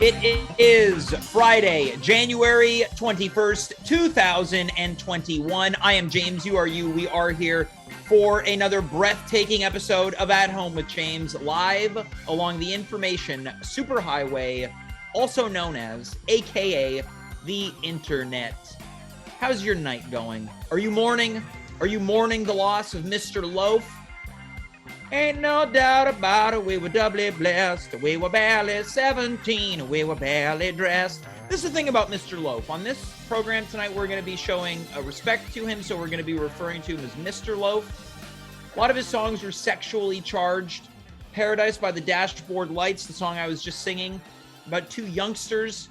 It is Friday, January 21st, 2021. I am James. You are you. We are here for another breathtaking episode of At Home with James, live along the information superhighway, also known as, AKA, the internet. How's your night going? Are you mourning? Are you mourning the loss of Mr. Loaf? Ain't no doubt about it, we were doubly blessed. We were barely 17, we were barely dressed. This is the thing about Mr. Loaf. On this program tonight, we're going to be showing respect to him, so we're going to be referring to him as Mr. Loaf. A lot of his songs were sexually charged. Paradise by the Dashboard Lights, the song I was just singing, about two youngsters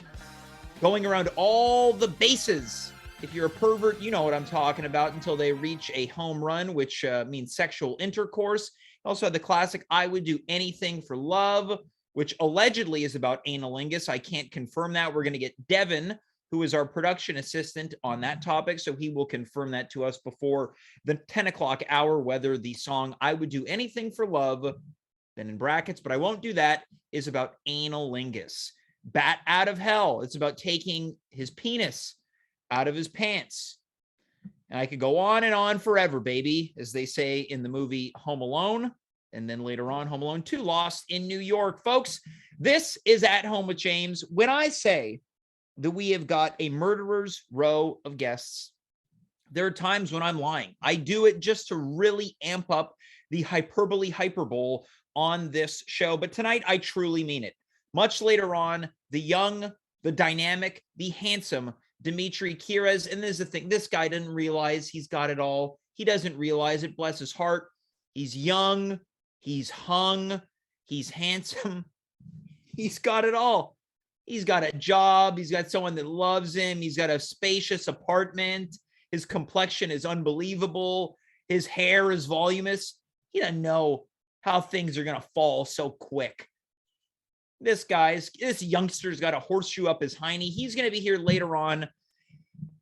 going around all the bases. If you're a pervert, you know what I'm talking about, until they reach a home run, which means sexual intercourse. Also had the classic I Would Do Anything for Love, which allegedly is about analingus. I can't confirm that. We're going to get Devin, who is our production assistant, on that topic, so he will confirm that to us before the 10 o'clock hour, whether the song I Would Do Anything for Love, then in brackets, but I won't do that, is about analingus. Bat out of hell. It's about taking his penis out of his pants. And I could go on and on forever, baby, as they say in the movie Home Alone, and then later on Home Alone 2, Lost in New York. Folks, this is At Home with James. When I say that we have got a murderer's row of guests, there are times when I'm lying. I do it just to really amp up the hyperbole on this show. But tonight, I truly mean it. Much later on, the young, the dynamic, the handsome Dimitri Kyres, and there's the thing, this guy doesn't realize he's got it all. He doesn't realize it, bless his heart. He's young, he's hung, he's handsome, he's got it all. He's got a job, he's got someone that loves him, he's got a spacious apartment, his complexion is unbelievable, his hair is voluminous. He doesn't know how things are going to fall so quick. This youngster's got a horseshoe up his hiney. He's going to be here later on,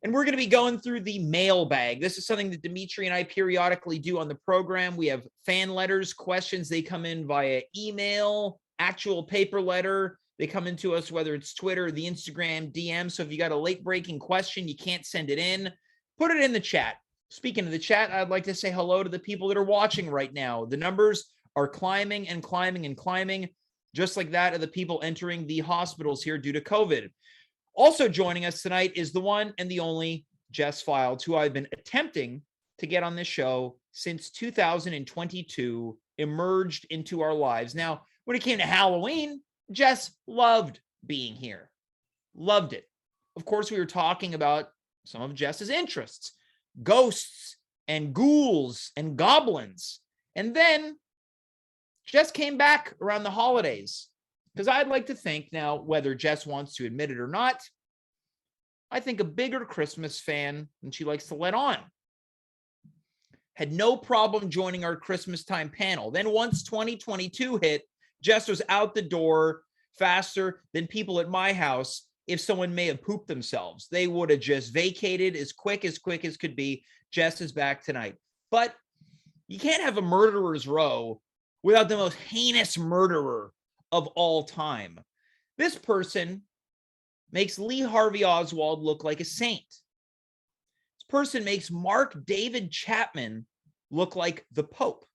and we're going to be going through the mailbag. This is something that Dimitri and I periodically do on the program. We have fan letters, questions. They come in via email, actual paper letter. They come into us, whether it's Twitter or the Instagram DM. So if you got a late-breaking question, you can't send it in, put it in the chat. Speaking of the chat, I'd like to say hello to the people that are watching right now. The numbers are climbing and climbing and climbing, just like that of the people entering the hospitals here due to COVID. Also joining us tonight is the one and the only Jess Fildes, who I've been attempting to get on this show since 2022, emerged into our lives. Now, when it came to Halloween, Jess loved being here. Loved it. Of course, we were talking about some of Jess's interests, ghosts and ghouls and goblins. And then Jess came back around the holidays, because I'd like to think now, whether Jess wants to admit it or not, I think a bigger Christmas fan than she likes to let on. Had no problem joining our Christmas time panel. Then once 2022 hit, Jess was out the door faster than people at my house. If someone may have pooped themselves, they would have just vacated as quick as could be. Jess is back tonight. But you can't have a murderer's row without the most heinous murderer of all time. This person makes Lee Harvey Oswald look like a saint. This person makes Mark David Chapman look like the Pope.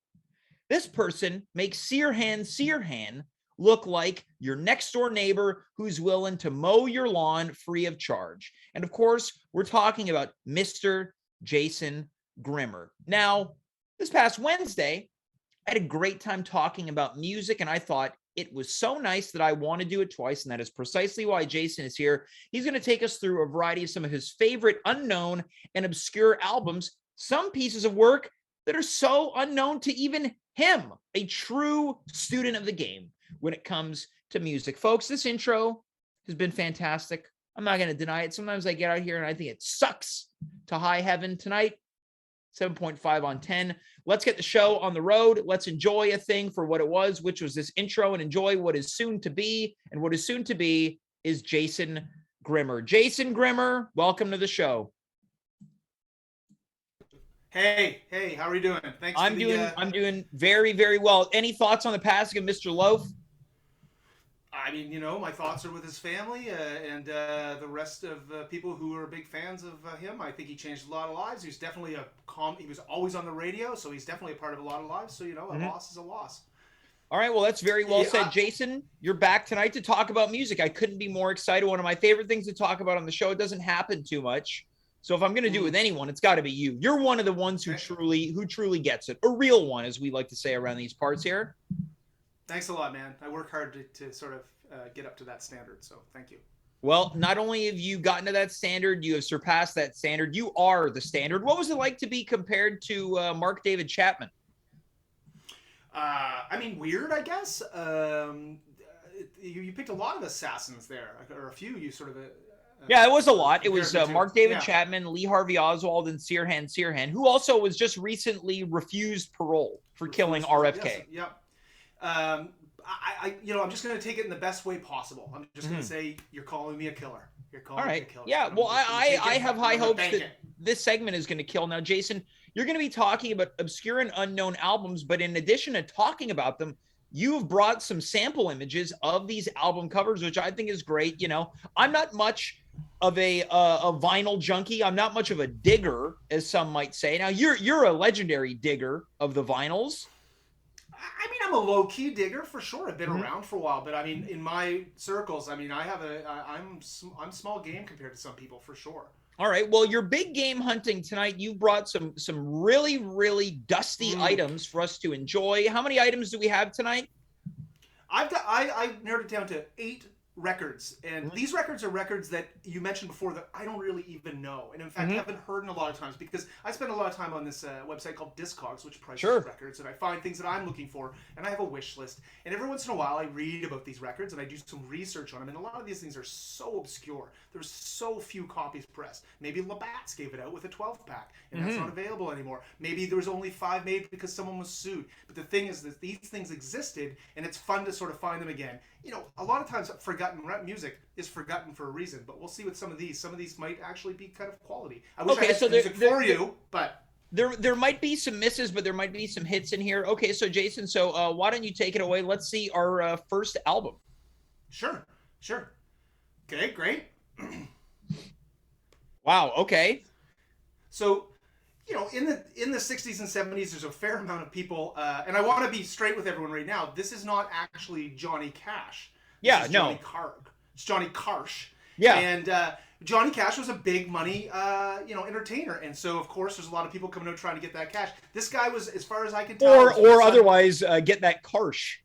This person makes Sirhan look like your next door neighbor who's willing to mow your lawn free of charge. And of course, we're talking about Mr. Jason Grimmer. Now, this past Wednesday, I had a great time talking about music, and I thought it was so nice that I want to do it twice, and that is precisely why Jason is here. He's going to take us through a variety of some of his favorite unknown and obscure albums, some pieces of work that are so unknown to even him, a true student of the game when it comes to music. Folks, this intro has been fantastic. I'm not going to deny it. Sometimes I get out here and I think it sucks to high heaven. Tonight, 7.5 on 10. Let's get the show on the road. Let's enjoy a thing for what it was, which was this intro, and enjoy what is soon to be. And what is soon to be is Jason Grimmer. Jason Grimmer, welcome to the show. Hey, how are you doing? Thanks. I'm doing very, very well. Any thoughts on the passing of Mr. Loaf? I mean, my thoughts are with his family and the rest of people who are big fans of him. I think he changed a lot of lives. He's definitely he was always on the radio, so he's definitely a part of a lot of lives. So, a loss is a loss. All right, well, that's very well said. Jason, you're back tonight to talk about music. I couldn't be more excited. One of my favorite things to talk about on the show. It doesn't happen too much. So if I'm going to do it with anyone, it's got to be you. You're one of the ones who truly gets it. A real one, as we like to say around these parts here. Thanks a lot, man. I work hard to sort of get up to that standard, so thank you. Well, not only have you gotten to that standard, you have surpassed that standard. You are the standard. What was it like to be compared to Mark David Chapman? I mean, weird, I guess. You picked a lot of assassins there, or a few. You sort of. Yeah, it was a lot. It was Mark David Chapman, Lee Harvey Oswald, and Sirhan, who also was just recently refused parole for killing RFK. Yes, yeah. I'm just going to take it in the best way possible. I'm just going to say, you're calling me a killer. You're calling me a killer. Yeah, well, I have high hopes that this segment is going to kill. Now, Jason, you're going to be talking about obscure and unknown albums, but in addition to talking about them, you have brought some sample images of these album covers, which I think is great. I'm not much of a vinyl junkie. I'm not much of a digger, as some might say. Now, you're a legendary digger of the vinyls. I mean, I'm a low-key digger for sure. I've been around for a while, but I mean, in my circles, I mean, I'm small game compared to some people for sure. All right. Well, you're big game hunting tonight. You brought some really, really dusty items for us to enjoy. How many items do we have tonight? I narrowed it down to 8 records, and these records are records that you mentioned before that I don't really even know, and in fact haven't heard in a lot of times, because I spend a lot of time on this website called Discogs, which prices records, and I find things that I'm looking for, and I have a wish list, and every once in a while I read about these records and I do some research on them, and a lot of these things are so obscure. There's so few copies pressed. Maybe Labatt's gave it out with a 12-pack, and that's not available anymore. Maybe there was only 5 made because someone was sued. But the thing is that these things existed, and it's fun to sort of find them again. A lot of times forgotten music is forgotten for a reason, but we'll see with some of these. Some of these might actually be kind of quality. I wish I had some music for you, but... There might be some misses, but there might be some hits in here. Okay, so Jason, why don't you take it away? Let's see our first album. Sure. Okay, great. Wow, okay. So, in the 60s and 70s, there's a fair amount of people, and I want to be straight with everyone right now. This is not actually Johnny Cash. It's Johnny Karsh. Yeah. And Johnny Cash was a big money, entertainer, and so of course there's a lot of people coming out trying to get that cash. This guy was, as far as I can tell, or otherwise get that Karsh.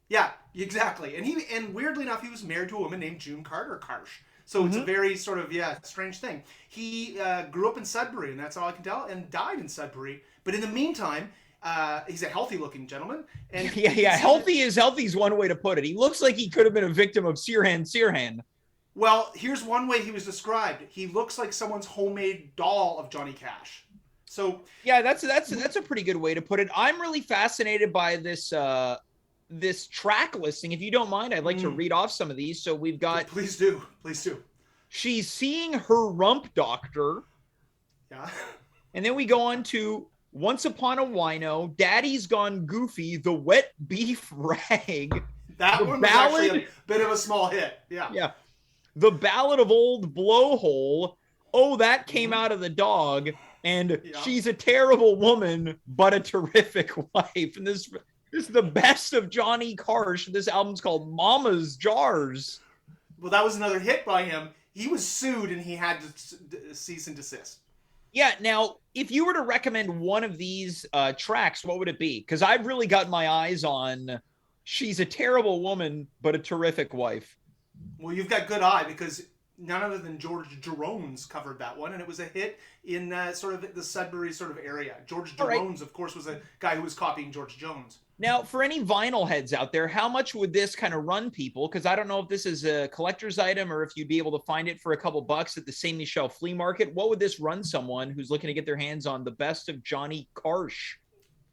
Yeah, exactly. And weirdly enough, he was married to a woman named June Carter Karsh. So it's a very sort of, strange thing. He grew up in Sudbury, and that's all I can tell, and died in Sudbury. But in the meantime, he's a healthy-looking gentleman. And healthy is one way to put it. He looks like he could have been a victim of Sirhan. Well, here's one way he was described. He looks like someone's homemade doll of Johnny Cash. So yeah, that's a pretty good way to put it. I'm really fascinated by this track listing. If you don't mind, I'd like to read off some of these. So we've got... Please do. She's Seeing Her Rump Doctor. Yeah. And then we go on to Once Upon a Wino, Daddy's Gone Goofy, The Wet Beef Rag. That one was actually a bit of a small hit. Yeah. Yeah. The Ballad of Old Blowhole. Oh, That Came Out of the Dog. And She's a Terrible Woman, but a Terrific Wife. And this is the best of Johnny Karsh. This album's called Mama's Jars. Well, that was another hit by him. He was sued and he had to cease and desist. Yeah, now, if you were to recommend one of these tracks, what would it be? Because I've really got my eyes on She's a Terrible Woman, but a Terrific Wife. Well, you've got good eye, because none other than George Jerome's covered that one, and it was a hit in sort of the Sudbury sort of area. George Jerome's, of course, was a guy who was copying George Jones. Now, for any vinyl heads out there, how much would this kind of run people? Because I don't know if this is a collector's item or if you'd be able to find it for a couple bucks at the Saint Michel flea market. What would this run someone who's looking to get their hands on the best of Johnny Karsh?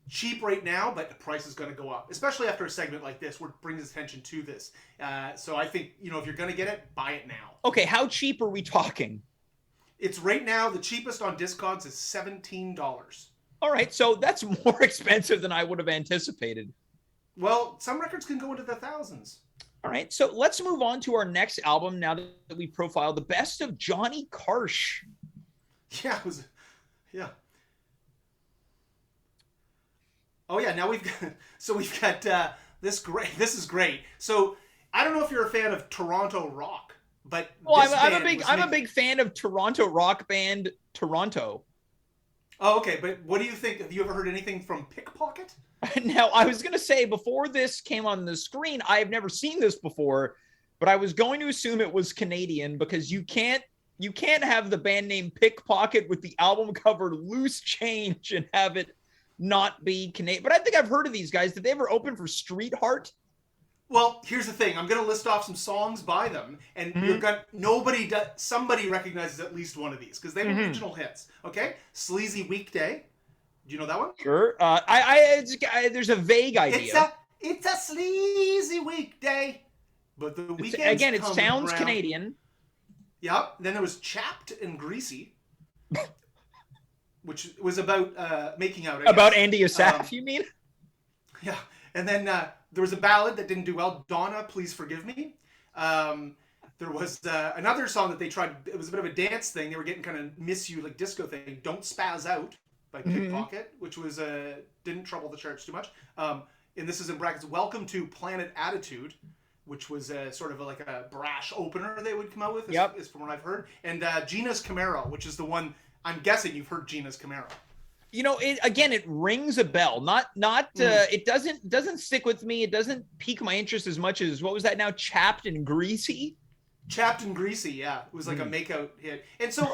Cheap right now, but the price is going to go up, especially after a segment like this where it brings attention to this. So I think, if you're going to get it, buy it now. Okay, how cheap are we talking? It's right now, the cheapest on Discogs is $17. All right, so that's more expensive than I would have anticipated. Well, some records can go into the thousands. All right, so let's move on to our next album now that we profiled the best of Johnny Karsh. Yeah, it was, yeah. Oh yeah, now we've got this great. This is great. So I don't know if you're a fan of Toronto rock, but I'm a big fan of Toronto rock band Toronto. Oh, okay, but what do you think? Have you ever heard anything from Pickpocket? Now, I was going to say, before this came on the screen, I have never seen this before, but I was going to assume it was Canadian because you can't have the band name Pickpocket with the album cover Loose Change and have it not be Canadian. But I think I've heard of these guys. Did they ever open for Street Heart? Well, here's the thing. I'm going to list off some songs by them, and somebody recognizes at least one of these because they were original hits. Okay, Sleazy Weekday. Do you know that one? Sure. There's a vague idea. It's a sleazy weekday, but the weekend again. It sounds around. Canadian. Yep. Then there was Chapped and Greasy, which was about making out. About Andy Asaf, you mean? Yeah. And then there was a ballad that didn't do well. Donna, Please Forgive Me. There was another song that they tried. It was a bit of a dance thing. They were getting kind of Miss You like disco thing. Don't Spaz Out by Pickpocket, which was didn't trouble the charts too much. And this is in brackets. Welcome to Planet Attitude, which was sort of like a brash opener they would come out with. Is from what I've heard. And Gina's Camaro, which is the one I'm guessing you've heard. Gina's Camaro. You know, it rings a bell. It doesn't stick with me. It doesn't pique my interest as much as, what was that now? Chapped and Greasy? Chapped and Greasy, yeah. It was like a makeout hit. And so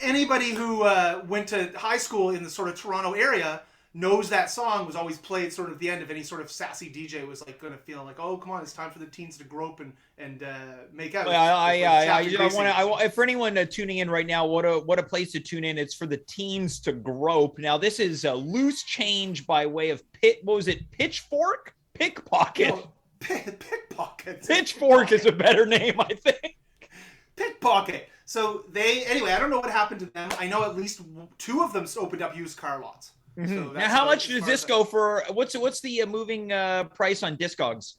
anybody who went to high school in the sort of Toronto area knows that song was always played sort of at the end of any sort of sassy DJ was like going to feel like, oh, come on, it's time for the teens to grope and make out. For anyone tuning in right now, what a place to tune in. It's for the teens to grope. Now, this is a Loose Change by way of Pitchfork? Pickpocket. No, Pickpocket. Pitchfork is a better name, I think. Pickpocket. So I don't know what happened to them. I know at least two of them opened up used car lots. So now, how much does this go for? What's the moving price on Discogs?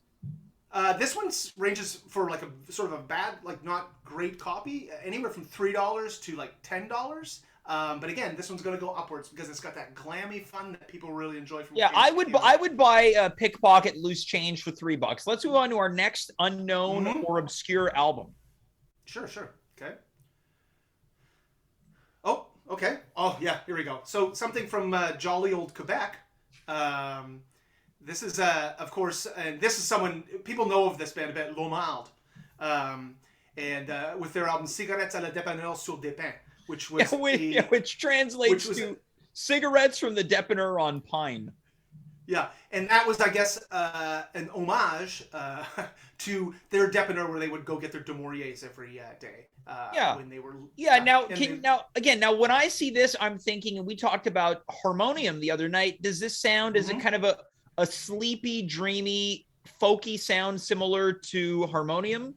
This one ranges for like a sort of a bad, like not great copy, anywhere from $3 to like $10. But again, this one's going to go upwards because it's got that glammy fun that people really enjoy. I would buy a Pickpocket Loose Change for $3. Let's move on to our next unknown or obscure album. Sure. Okay. Oh, okay. Oh, yeah, here we go. So something from jolly old Quebec. This is, of course, and this is someone, people know of this band a bit, L'Hommade. And with their album Cigarettes à la dépanneur sur des pains, which translates to cigarettes from the dépanneur on pine. Yeah, and that was, I guess, an homage to their dépanneur where they would go get their De Mauriers every day. When they were. Yeah. Now, when I see this, I'm thinking, and we talked about Harmonium the other night. Does this sound? Is it kind of a sleepy, dreamy, folky sound similar to Harmonium?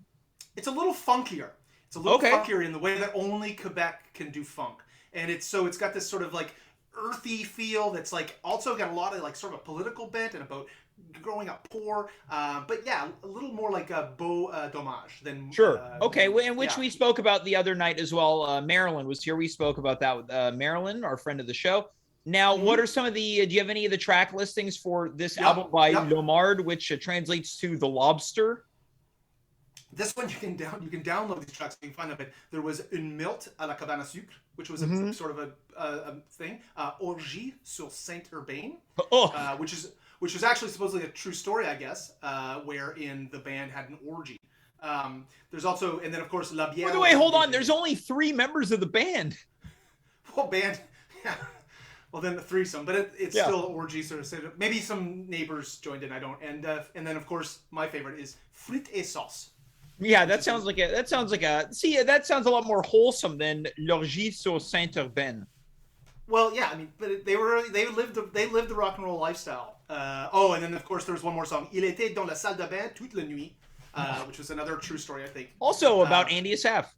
It's a little funkier. It's a little funkier in the way that only Quebec can do funk, and it's got this sort of like earthy feel that's like also got a lot of like sort of a political bent and about growing up poor, but yeah, a little more like a beau dommage than which we spoke about the other night as well. Marilyn was here. We spoke about that with Marilyn, our friend of the show. Now, what are some of the? Do you have any of the track listings for this album by L'Hommade, which translates to the lobster? This one you can download these tracks. You can find them. But there was Une Milte à la cabane à sucre, which was a sort of a thing. Orgie sur Saint-Urbain, which was actually supposedly a true story, I guess, wherein the band had an orgy. There's also, and then of course La Bière. By the way, hold on. There's only 3 members of the band. Well, band, yeah. Well, then the threesome, but it's still orgy sort of. Maybe some neighbors joined in. I don't. And then of course my favorite is Frites et Sauce. Yeah, that sounds like that sounds a lot more wholesome than L'Orgie sur Saint-Urbain. Well, yeah, I mean, but they lived the rock and roll lifestyle. And then of course there's one more song, Il était dans la salle de bain toute la nuit, which was another true story, I think. Also about Andy Asaf.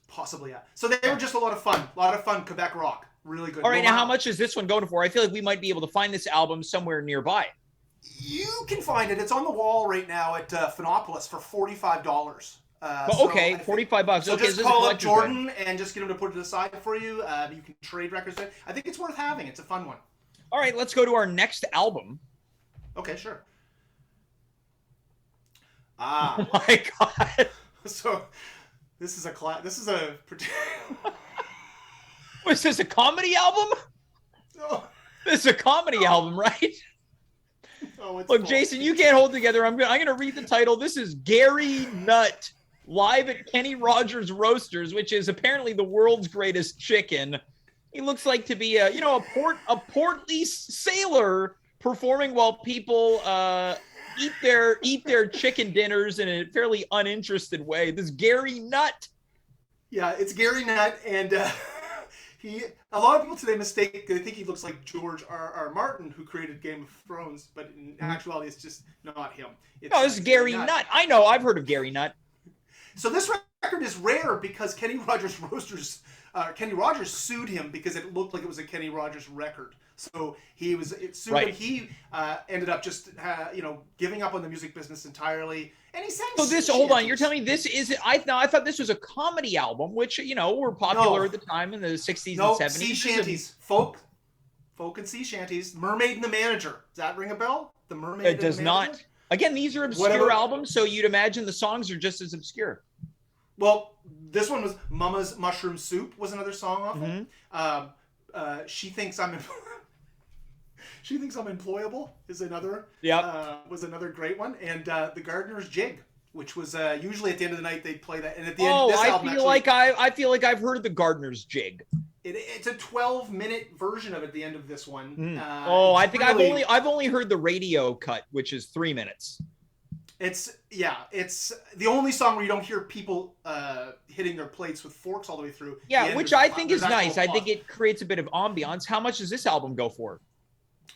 Possibly, yeah. So they were just a lot of fun Quebec rock, really good. All right, now how much is this one going for? I feel like we might be able to find this album somewhere nearby. You can find it. It's on the wall right now at Phonopolis for $45. Well, okay, $45. So Okay, just call up Jordan and just get him to put it aside for you. You can trade records. I think it's worth having. It's a fun one. All right, let's go to our next album. Okay, sure. Oh my God. So this is a Was this a comedy album? Oh. This is a comedy album, right? Oh, look, Jason, you can't hold together. I'm gonna read the title. This is Gary Nutt live at Kenny Rogers Roasters, which is apparently the world's greatest chicken. He looks like to be a portly sailor performing while people eat their chicken dinners in a fairly uninterested way. This Gary Nutt. Yeah, it's Gary Nutt, and a lot of people today they think he looks like George R. Martin, who created Game of Thrones, but in actuality, it's just not him. This is Gary Nutt. I know, I've heard of Gary Nutt. So this record is rare because Kenny Rogers sued him because it looked like it was a Kenny Rogers record. So it sued him. He ended up just giving up on the music business entirely, and he sang. So hold on, you're telling me this is? I thought this was a comedy album, which were popular at the time in the 60s and 70s. Sea shanties, folk and sea shanties. Mermaid and the Manager. Does that ring a bell? The Mermaid. It does not. Again, these are obscure albums, so you'd imagine the songs are just as obscure. Well, this one was Mama's Mushroom Soup was another song off it. She Thinks I'm Employable is another. Was another great one, and The Gardener's Jig, which was usually at the end of the night they'd play that, and at the end. I feel like I've heard of The Gardener's Jig. It's a 12-minute version of it at the end of this one. I think I've only heard the radio cut, which is 3 minutes. It's the only song where you don't hear people hitting their plates with forks all the way through. Yeah, which I think is nice. I think it creates a bit of ambiance. How much does this album go for?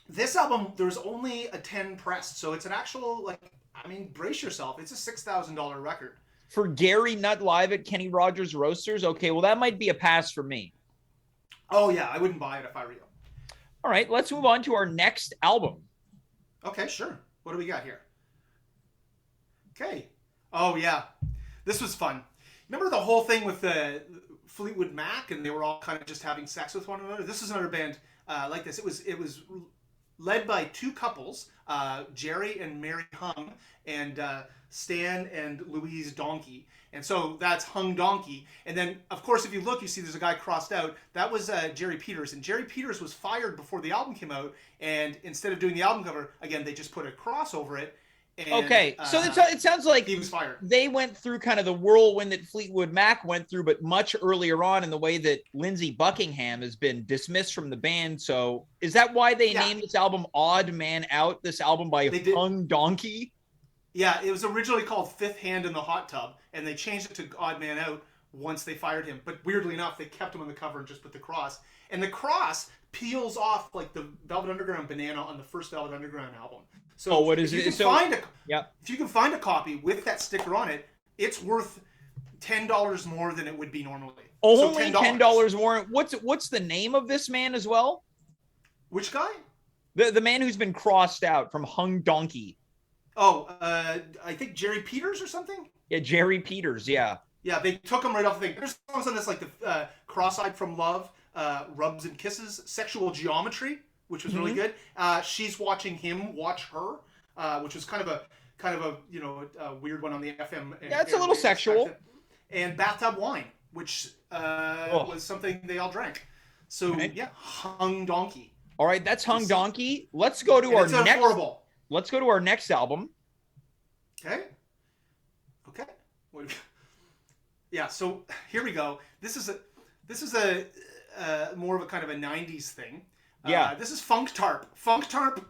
This album, there's only a 10 pressed, so it's an actual, brace yourself. It's a $6,000 record. For Gary Nutt live at Kenny Rogers Roasters? Okay, well, that might be a pass for me. Oh, yeah, I wouldn't buy it if I were you. All right, let's move on to our next album. Okay, sure. What do we got here? Okay. Oh, yeah. This was fun. Remember the whole thing with the Fleetwood Mac, and they were all kind of just having sex with one another? This is another band like this. It was led by two couples, Jerry and Mary Hung, and Stan and Louise Donkey. And so that's Hung Donkey. And then, of course, if you look, you see there's a guy crossed out. That was Jerry Peters. And Jerry Peters was fired before the album came out. And instead of doing the album cover, again, they just put a cross over it. And, so it sounds like he was fired. They went through kind of the whirlwind that Fleetwood Mac went through, but much earlier on in the way that Lindsey Buckingham has been dismissed from the band. So is that why they named this album Odd Man Out, this album by Hung Donkey? Yeah, it was originally called Fifth Hand in the Hot Tub, and they changed it to Odd Man Out once they fired him. But weirdly enough, they kept him on the cover and just put the cross. And the cross peels off like the Velvet Underground banana on the first Velvet Underground album. So what is it? If you can find a copy with that sticker on it, it's worth $10 more than it would be normally. Only $10 more. What's the name of this man as well? Which guy? The man who's been crossed out from Hung Donkey. Oh, I think Jerry Peters or something? Yeah, Jerry Peters, yeah. Yeah, they took him right off the thing. There's songs on this like the Cross-Eyed from Love, Rubs and Kisses, Sexual Geometry, which was really good. She's Watching Him Watch Her, which was kind of a weird one on the FM. Yeah, it's a little sexual. And Bathtub Wine, which was something they all drank. So Hung Donkey. All right, that's Hung Donkey. Let's go to our next. Horrible. Let's go to our next album. Okay. Yeah. So here we go. This is a more of a kind of a '90s thing. Yeah. This is Funk Tarp. Funk Tarp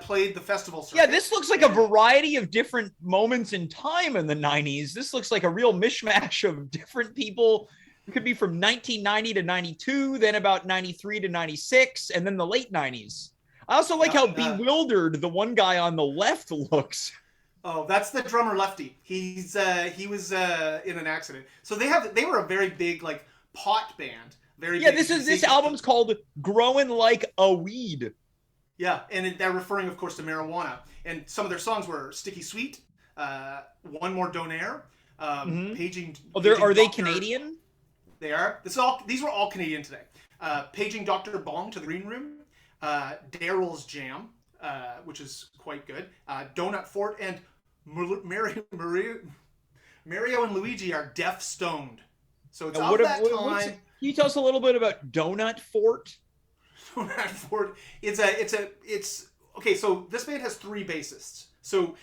played the festival circuit. Yeah, this looks like a variety of different moments in time in the '90s. This looks like a real mishmash of different people. It could be from 1990 to 92, then about 93 to 96, and then the late '90s. I also like how bewildered the one guy on the left looks. Oh, that's the drummer Lefty. He was in an accident. So they were a very big like pot band. Very big. This album's called Growing Like a Weed. Yeah, and they're referring, of course, to marijuana. And some of their songs were "Sticky Sweet," "One More Donaire," Mm-hmm. "Paging." Oh, Paging are they Doctor. Canadian? They are. These were all Canadian today. "Paging Doctor Bong to the Green Room," "Daryl's Jam," which is quite good. "Donut Fort," and Mario and Luigi are deaf stoned. So it's of that time. Can you tell us a little bit about Donut Fort? Donut Fort. It's okay. So this band has three bassists. So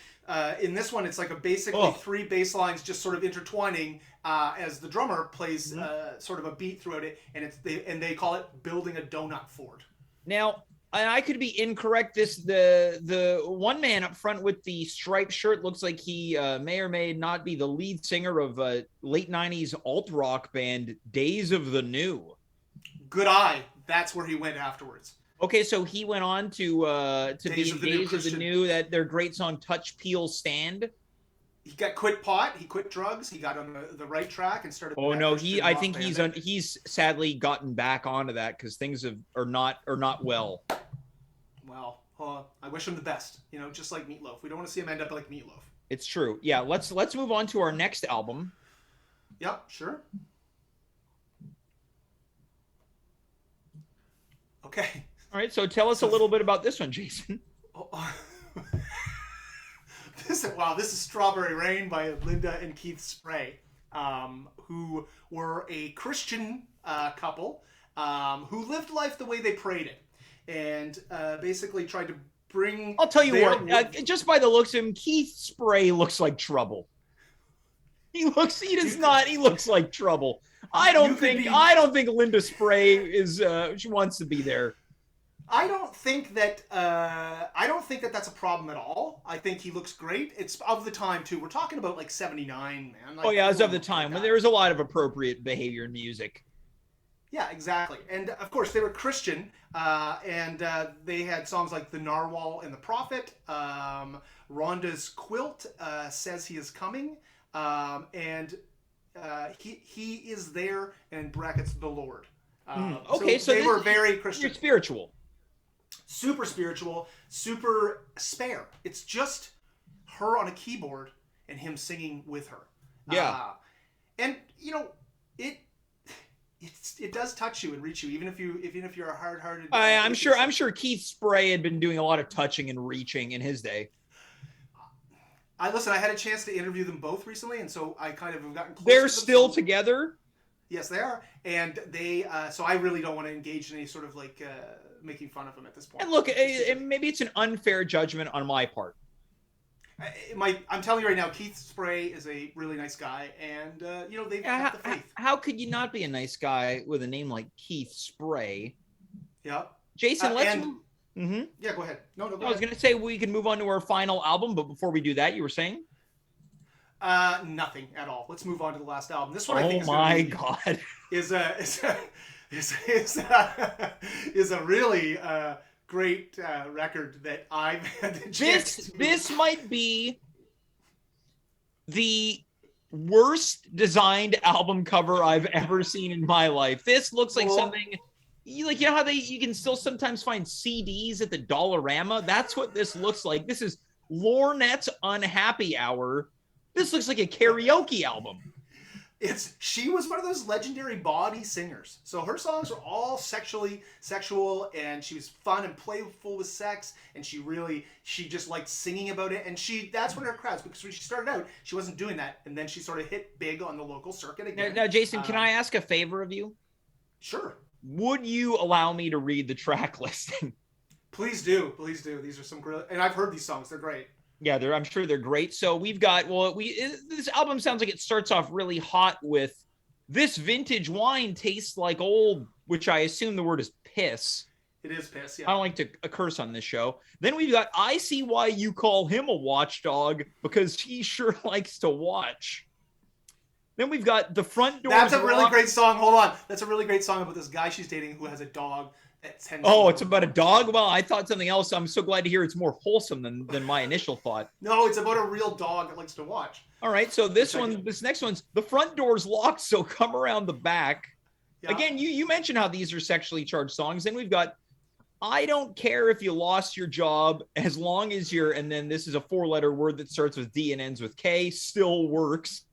in this one, it's like basically three bass lines just sort of intertwining as the drummer plays sort of a beat throughout it, and they call it building a donut fort. Now, and I could be incorrect. The one man up front with the striped shirt looks like he may or may not be the lead singer of a late '90s alt rock band, Days of the New. Good eye. That's where he went afterwards. Okay, so he went on to Days of the New, that their great song "Touch Peel Stand." He got quit pot. He quit drugs. He got on the right track and started. Oh no, I think he's sadly gotten back onto that because things are not well. Well, I wish him the best. You know, just like Meatloaf. We don't want to see him end up like Meatloaf. It's true. Yeah, let's move on to our next album. Yep, sure. Okay. All right, so tell us a little bit about this one, Jason. This is Strawberry Rain by Linda and Keith Spray, who were a Christian couple who lived life the way they prayed it, and basically tried to bring. I'll tell you what, just by the looks of him, Keith Spray looks like trouble. He looks like trouble. I don't think Linda Spray is she wants to be there. I don't think that that's a problem at all. I think he looks great. It's of the time too. We're talking about like '79, man. Like, it's of the time when there was a lot of appropriate behavior in music. Yeah, exactly. And of course, they were Christian, and they had songs like "The Narwhal and the Prophet," "Rhonda's Quilt," "Says He Is Coming," and he is there, and brackets the Lord. Okay, so they were very Christian. You're spiritual. Super spiritual, super spare. It's just her on a keyboard and him singing with her. Yeah. And you know, it does touch you and reach you, even if you're a hard-hearted. I'm sure Keith Spray had been doing a lot of touching and reaching in his day. I had a chance to interview them both recently, and so I kind of have gotten close. They're still together? Yes, they are, and they. So I really don't want to engage in any sort of like making fun of them at this point. And look, maybe it's an unfair judgment on my part. I'm telling you right now, Keith Spray is a really nice guy, and they've got the faith. How could you not be a nice guy with a name like Keith Spray? Yeah, Jason, let's move. Mm-hmm. Yeah, go ahead. No, I was going to say we can move on to our final album, but before we do that, you were saying? Nothing at all. Let's move on to the last album. This one I think is a really great record that I've had the chance This might be the worst designed album cover I've ever seen in my life. This looks like something. You know how you can still sometimes find CDs at the Dollarama? That's what this looks like. This is Lornette's Unhappy Hour. This looks like a karaoke album. She was one of those legendary bawdy singers. So her songs were all sexual, and she was fun and playful with sex, and she just liked singing about it. And that's one of her crowds, because when she started out, she wasn't doing that, and then she sort of hit big on the local circuit again. Now Jason, can I ask a favor of you? Sure. Would you allow me to read the track listing? Please do. These are some great, and I've heard these songs. They're great. Yeah, I'm sure they're great. So we've got, this album sounds like it starts off really hot with "This Vintage Wine Tastes Like Old," which I assume the word is piss. It is piss, yeah. I don't like to curse on this show. Then we've got "I See Why You Call Him a Watchdog, because he sure likes to watch." Then we've got "The Front Door." That's a really great song. Hold on. That's a really great song about this guy she's dating who has a dog that tends it's about a dog? Well, I thought something else. I'm so glad to hear it's more wholesome than my initial thought. No, it's about a real dog that likes to watch. All right, so this next one's "The Front Door's Locked, So Come Around the Back." Yeah. Again, you mentioned how these are sexually charged songs. Then we've got I don't care if you lost your job as long as you're, and then this is a 4-letter word that starts with D and ends with K, still works.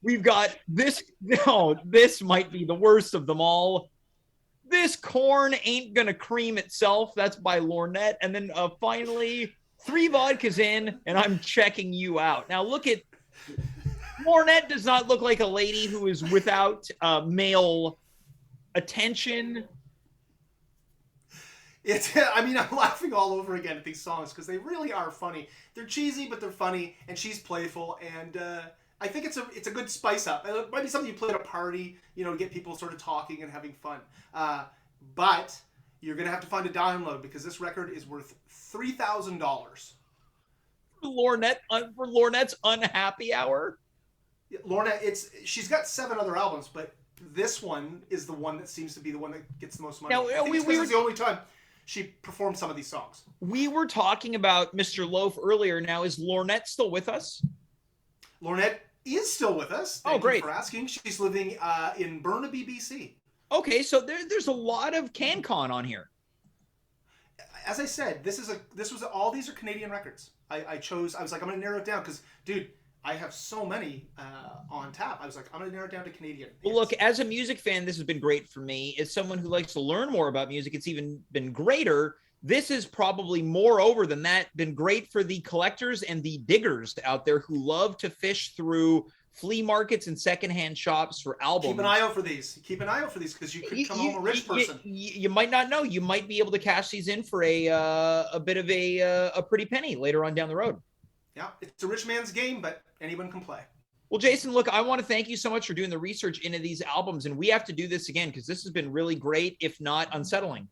We've got this. No, this might be the worst of them all. This corn ain't gonna cream itself. That's by Lornette. And then finally, 3 vodkas in, and I'm checking you out. Now look at Lornette. Does not look like a lady who is without male attention. I mean, I'm laughing all over again at these songs because they really are funny. They're cheesy, but they're funny, and she's playful, and I think it's a good spice up. It might be something you play at a party, to get people sort of talking and having fun. But you're gonna have to find a download because this record is worth $3,000. For Lornette's Unhappy Hour. Lornette, she's got 7 other albums, but this one is the one that seems to be the one that gets the most money. Now, I think it's the only time she performed some of these songs. We were talking about Mr. Loaf earlier. Now, is Lornette still with us? Lornette is still with us. Thank you for asking. She's living in Burnaby, BC. Okay, so there's a lot of CanCon on here. As I said, all these are Canadian records. I was like, I'm gonna narrow it down because, dude, I have so many on tap. I was like, I'm gonna narrow it down to Canadian. Well, look, as a music fan, this has been great for me. As someone who likes to learn more about music, it's even been greater. This is probably moreover than that been great for the collectors and the diggers out there who love to fish through flea markets and secondhand shops for albums. Keep an eye out for these. Because you could come home a rich person. You might not know. You might be able to cash these in for a bit of a pretty penny later on down the road. Yeah, it's a rich man's game, but anyone can play. Well, Jason, look, I want to thank you so much for doing the research into these albums, and we have to do this again because this has been really great, if not unsettling.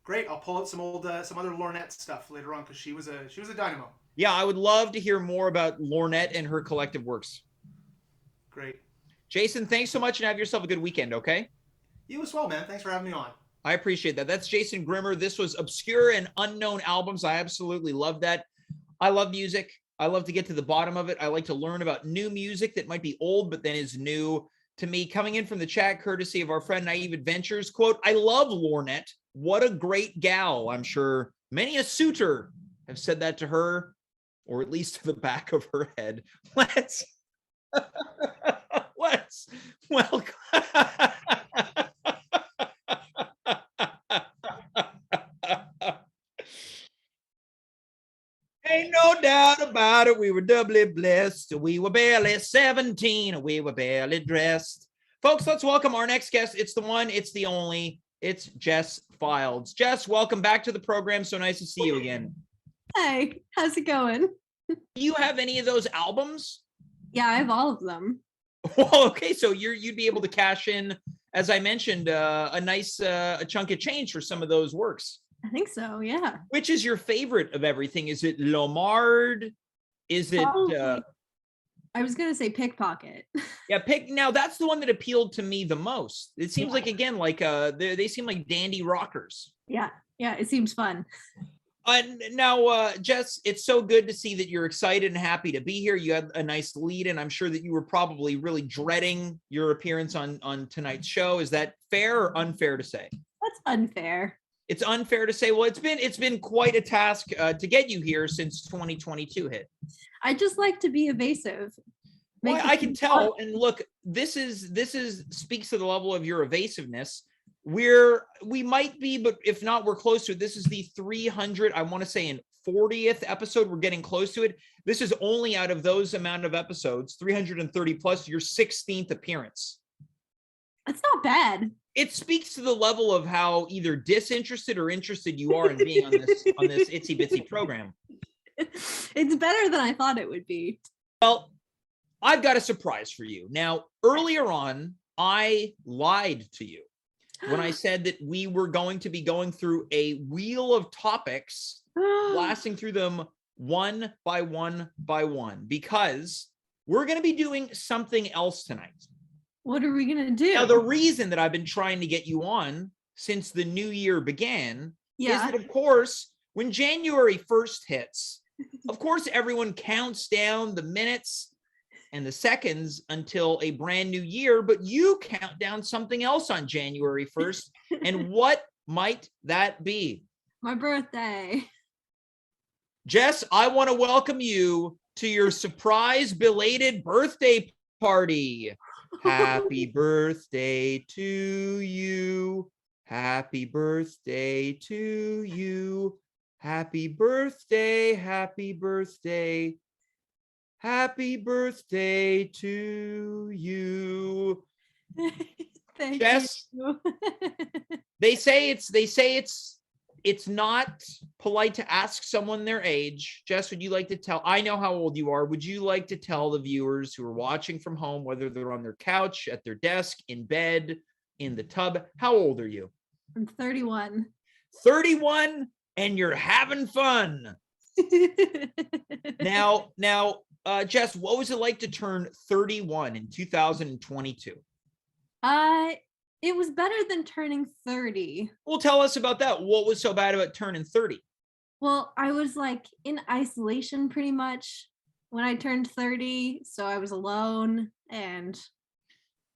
Great. I'll pull out some other Lornette stuff later on because she was a dynamo. Yeah, I would love to hear more about Lornette and her collective works. Great. Jason, thanks so much and have yourself a good weekend, okay? You as well, man. Thanks for having me on. I appreciate that. That's Jason Grimmer. This was Obscure and Unknown Albums. I absolutely love that. I love music. I love to get to the bottom of it. I like to learn about new music that might be old, but then is new to me. Coming in from the chat, courtesy of our friend Naive Adventures, quote, I love Lornette. What a great gal. I'm sure many a suitor have said that to her, or at least to the back of her head. Let's welcome. Ain't no doubt about it. We were doubly blessed. We were barely 17. We were barely dressed. Folks, let's welcome our next guest. It's the one, it's the only. It's Jess Fildes. Jess, welcome back to the program. So nice to see you again. Hi, how's it going? Do you have any of those albums? Yeah, I have all of them. Well, okay, so you'd be able to cash in, as I mentioned, a nice a chunk of change for some of those works. I think so, yeah. Which is your favorite of everything? Is it Lomard? Is it I was gonna say Pickpocket. Yeah, now that's the one that appealed to me the most. It seems like, again, like they seem like dandy rockers. Yeah, it seems fun. Now, Jess, it's so good to see that you're excited and happy to be here. You had a nice lead, and I'm sure that you were probably really dreading your appearance on tonight's show. Is that fair or unfair to say? That's unfair. It's unfair to say. Well, it's been quite a task to get you here since 2022 hit. I just like to be evasive. Well, I can tell. And look, this speaks to the level of your evasiveness. We might be, but if not, we're close to it. This is the 300, I want to say, in 40th episode. We're getting close to it. This is only out of those amount of episodes, 330 plus, your 16th appearance. That's not bad. It speaks to the level of how either disinterested or interested you are in being on this itsy bitsy program. It's better than I thought it would be. Well, I've got a surprise for you. Now, earlier on, I lied to you when I said that we were going to be going through a wheel of topics, blasting through them one by one by one, because we're going to be doing something else tonight. What are we going to do? Now, the reason that I've been trying to get you on since the new year began is that, of course, when January 1st hits, of course, everyone counts down the minutes and the seconds until a brand new year, but you count down something else on January 1st. And what might that be? My birthday. Jess, I want to welcome you to your surprise belated birthday party. Happy birthday to you. Happy birthday to you. Happy birthday, happy birthday. Happy birthday to you. Thank Jess, you. they say it's not polite to ask someone their age. Jess, would you like to tell? I know how old you are. Would you like to tell the viewers who are watching from home, whether they're on their couch, at their desk, in bed, in the tub, how old are you? I'm 31. 31, and you're having fun. Now, Jess, what was it like to turn 31 in 2022? It was better than turning 30. Well, tell us about that. What was so bad about turning 30? Well, I was like in isolation pretty much when I turned 30, so I was alone and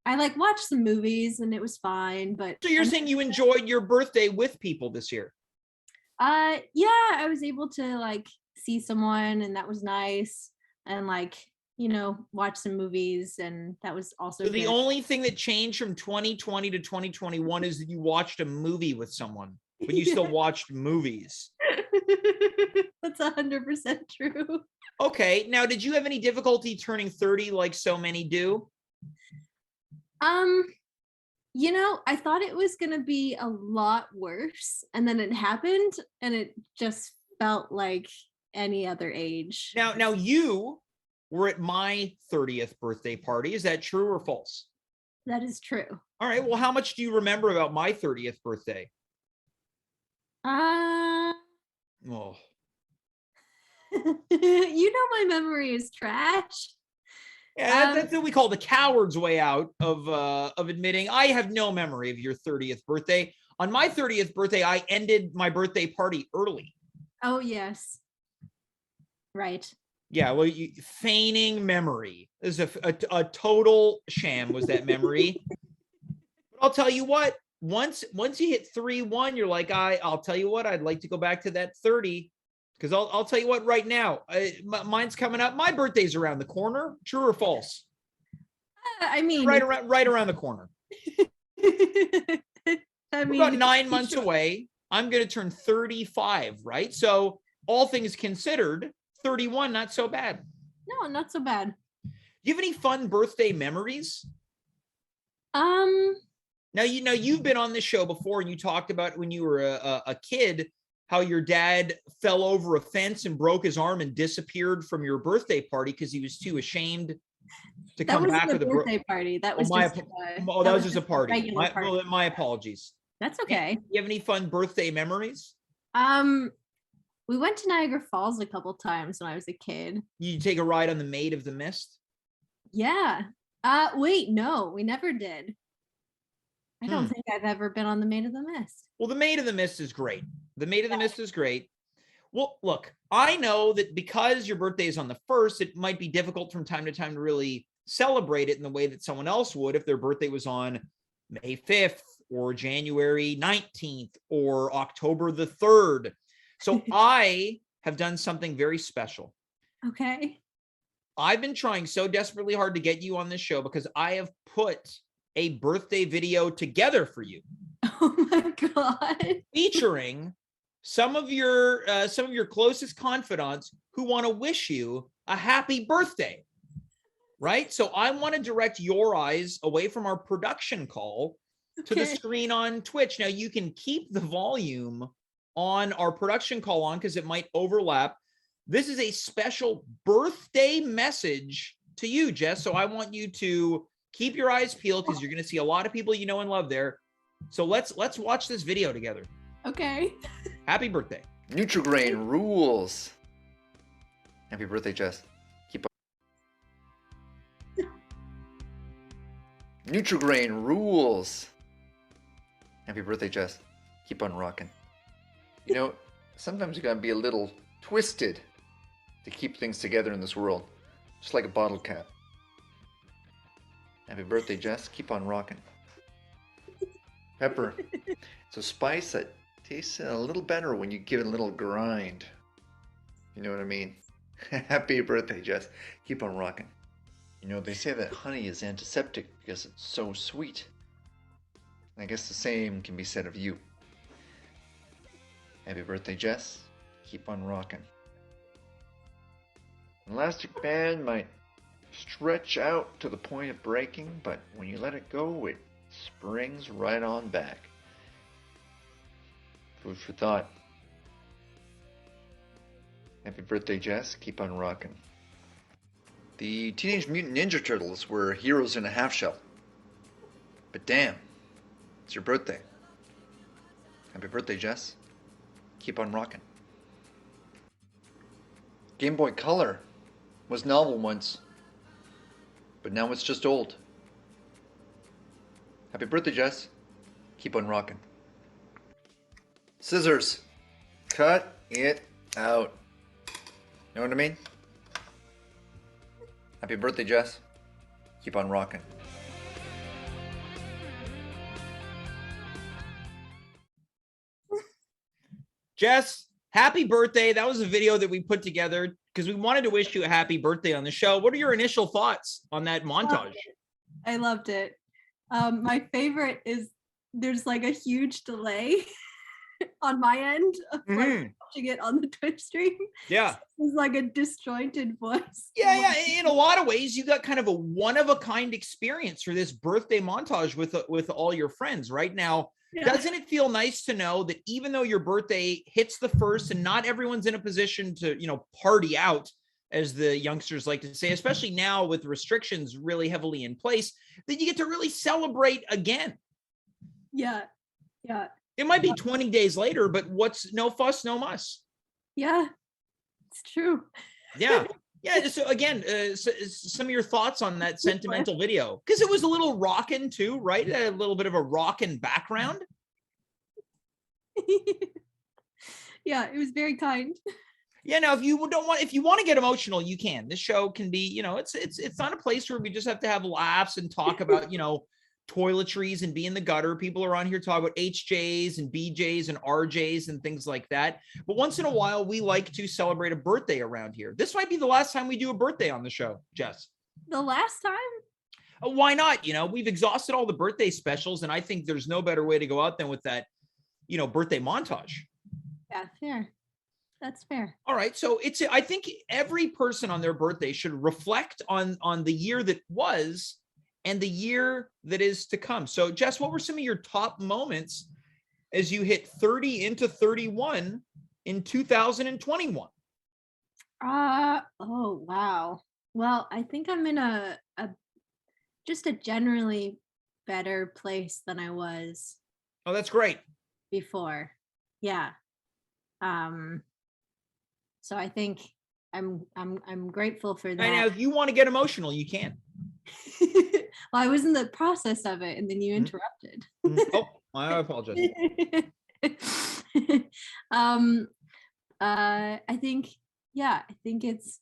I like watched some movies and it was fine, but So you're saying you enjoyed your birthday with people this year? yeah, I was able to like see someone and that was nice and like, watch some movies and that was also So the good. only thing that changed from 2020 to 2021 is that you watched a movie with someone, but you still watched movies. That's 100% true. Okay. Now, did you have any difficulty turning 30 like so many do? I thought it was going to be a lot worse and then it happened and it just felt like any other age. Now you were at my 30th birthday party. Is that true or false? That is true. All right. Well, how much do you remember about my 30th birthday? Oh. My memory is trash. Yeah, that's what we call the coward's way out of admitting I have no memory of your 30th birthday. On my 30th birthday, I ended my birthday party early. Oh, yes. Right. Yeah, well, feigning memory is a total sham was that memory. But I'll tell you what, once you hit 3-1, you're like, I'll tell you what, I'd like to go back to that 30. Because I'll tell you what, right now, mine's coming up. My birthday's around the corner. True or false? I mean, right around the corner. I mean, We're about 9 months away. I'm going to turn 35, right? So all things considered, 31, not so bad. No, not so bad. Do you have any fun birthday memories? Now, you've been on this show before and you talked about when you were a kid, how your dad fell over a fence and broke his arm and disappeared from your birthday party because he was too ashamed to come back with a birthday party. That was that was just a party. My apologies. That's okay. Do you have any fun birthday memories? We went to Niagara Falls a couple times when I was a kid. You take a ride on the Maid of the Mist? Yeah. Wait, no, we never did. I don't think I've ever been on the Maid of the Mist. Well, the Maid of the Mist is great. The Maid of the Mist is great. Well, look, I know that because your birthday is on the 1st, it might be difficult from time to time to really celebrate it in the way that someone else would if their birthday was on May 5th or January 19th or October the 3rd. So I have done something very special. Okay. I've been trying so desperately hard to get you on this show because I have put a birthday video together for you. Oh my God. Featuring some of your closest confidants who want to wish you a happy birthday. Right? So I want to direct your eyes away from our production call to the screen on Twitch. Now you can keep the volume on our production call on because it might overlap. This is a special birthday message to you, Jess. So I want you to keep your eyes peeled because you're going to see a lot of people you know and love there. So let's watch this video together. Okay. Happy birthday. Nutri-Grain rules. Happy birthday, Jess. Keep on. Nutri-Grain rules. Happy birthday, Jess. Keep on rocking. You know, sometimes you gotta be a little twisted to keep things together in this world. Just like a bottle cap. Happy birthday, Jess. Keep on rocking. Pepper. It's a spice that tastes a little better when you give it a little grind. You know what I mean? Happy birthday, Jess. Keep on rocking. You know, they say that honey is antiseptic because it's so sweet. I guess the same can be said of you. Happy birthday, Jess. Keep on rocking. An elastic band might stretch out to the point of breaking, but when you let it go, it springs right on back. Food for thought. Happy birthday, Jess. Keep on rocking. The Teenage Mutant Ninja Turtles were heroes in a half shell. But damn, it's your birthday. Happy birthday, Jess. Keep on rocking. Game Boy Color was novel once, but now it's just old. Happy birthday, Jess. Keep on rocking. Scissors. Cut it out. Know what I mean? Happy birthday, Jess. Keep on rocking. Jess, happy birthday. That was a video that we put together because we wanted to wish you a happy birthday on the show. What are your initial thoughts on that montage? I loved it. My favorite is there's like a huge delay on my end of like watching it on the Twitch stream. Yeah. It's like a disjointed voice. Yeah. In a lot of ways, you got kind of a one-of-a-kind experience for this birthday montage with all your friends right now. Yeah. Doesn't it feel nice to know that even though your birthday hits the first and not everyone's in a position to, party out, as the youngsters like to say, especially now with restrictions really heavily in place, that you get to really celebrate again? Yeah. It might be 20 days later, but what's no fuss, no muss. Yeah, it's true. Yeah. So again, some of your thoughts on that sentimental video, because it was a little rockin' too, right? A little bit of a rockin' background. Yeah, it was very kind. Yeah. Now, if you want to get emotional, you can. This show can be, it's not a place where we just have to have laughs and talk about, toiletries and be in the gutter. People are on here talking about HJs and BJs and RJs and things like that. But once in a while, we like to celebrate a birthday around here. This might be the last time we do a birthday on the show, Jess. The last time? Why not? We've exhausted all the birthday specials, and I think there's no better way to go out than with that, birthday montage. Yeah, fair. That's fair. All right. So I think every person on their birthday should reflect on the year that was and the year that is to come. So, Jess, what were some of your top moments as you hit 30 into 31 in 2021? Oh, wow. Well, I think I'm in a just a generally better place than I was. Oh, that's great. Before. Yeah. So I think I'm grateful for that. And now, if you want to get emotional, you can. Well, I was in the process of it, and then you interrupted. Oh, I apologize. I think it's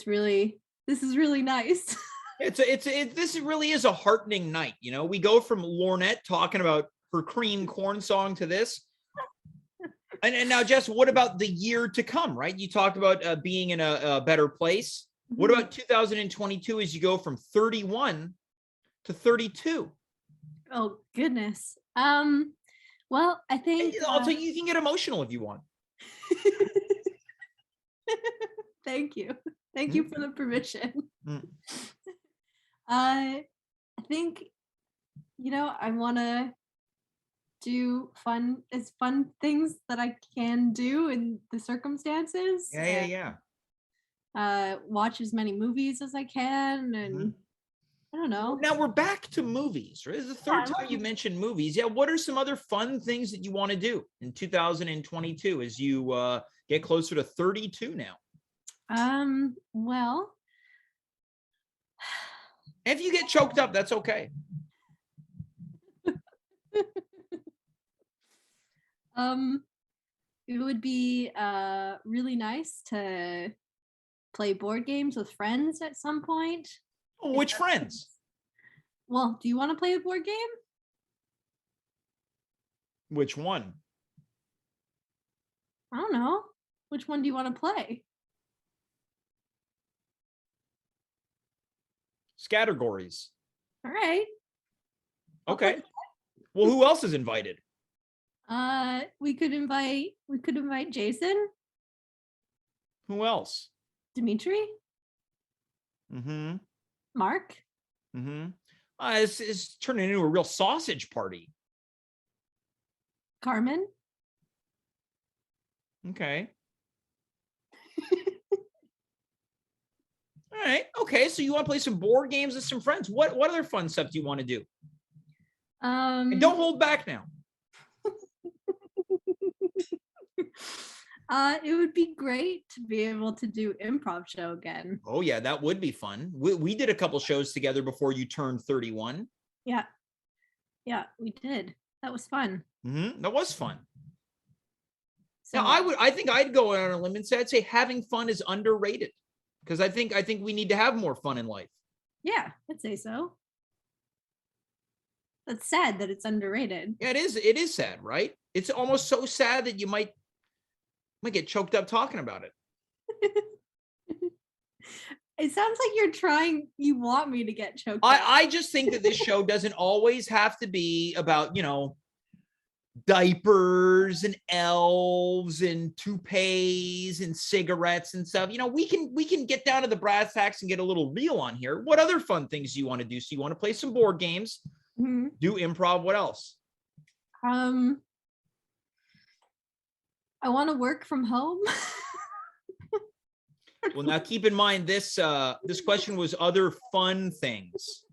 really, this is really nice. This really is a heartening night. We go from Lornette talking about her cream corn song to this. And now, Jess, what about the year to come, right? You talked about being in a better place. What about 2022 as you go from 31 to 32? Oh, goodness. Well, I think... Also, you can get emotional if you want. Thank you. Thank you for the permission. I think, I want to do fun things that I can do in the circumstances. Yeah. Watch as many movies as I can, and I don't know. Now we're back to movies, right? This is the third time you mentioned movies. Yeah, what are some other fun things that you want to do in 2022 as you get closer to 32 now? Well, if you get choked up, that's okay. It would be really nice to play board games with friends at some point. Which friends? Well, do you want to play a board game? Which one? I don't know. Which one do you want to play? Scattergories. All right. I'll Okay. play Well, who else is invited? we could invite Jason, Who else? Dimitri, Mm-hmm. Mark. Mm-hmm. It's turning into a real sausage party. Carmen. Okay. All right. Okay. So you want to play some board games with some friends? What other fun stuff do you want to do? And don't hold back now. It would be great to be able to do improv show again. Oh yeah, that would be fun. We did a couple shows together before you turned 31. Yeah, we did. That was fun. Mm-hmm. That was fun. So Now I think I'd go on a limb and say I'd say having fun is underrated, because I think we need to have more fun in life. yeah, I'd say so. That's sad that it's underrated. Yeah, it is sad, right? It's almost so sad that you might get choked up talking about it. It sounds like you want me to get choked up. I just think that this show doesn't always have to be about, diapers and elves and toupees and cigarettes and stuff. We can get down to the brass tacks and get a little real on here. What other fun things do you want to do? So you want to play some board games, do improv. What else? I want to work from home. Well, now keep in mind this question was other fun things.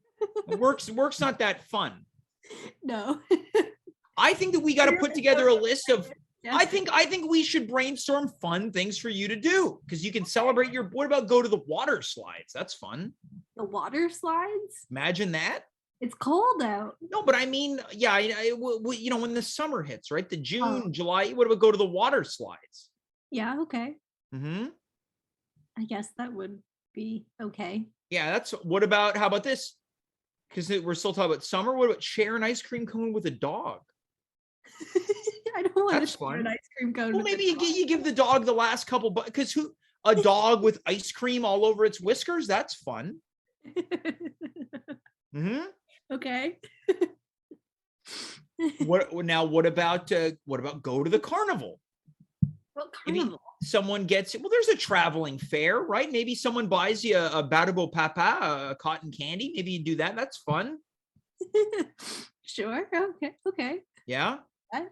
Work's not that fun. No. I think that we got to put together a list of. Yes. I think we should brainstorm fun things for you to do, because you can celebrate your. What about go to the water slides? That's fun. The water slides? Imagine that. It's cold out. No, but I mean, yeah, when the summer hits, right? The June, July. What about go to the water slides? Yeah, okay. Mm-hmm. I guess that would be okay. Yeah, how about this? Because we're still talking about summer. What about share an ice cream cone with a dog? I don't want That's to share fun. an ice cream cone. Well, with maybe a dog. you give the dog the last couple, because a dog with ice cream all over its whiskers? That's fun. Mm-hmm. Okay. What about go to the carnival? What carnival? Someone gets it. Well, there's a traveling fair, right? Maybe someone buys you a Baribo Papa, a cotton candy. Maybe you do that. That's fun. Sure. Okay. Yeah. What?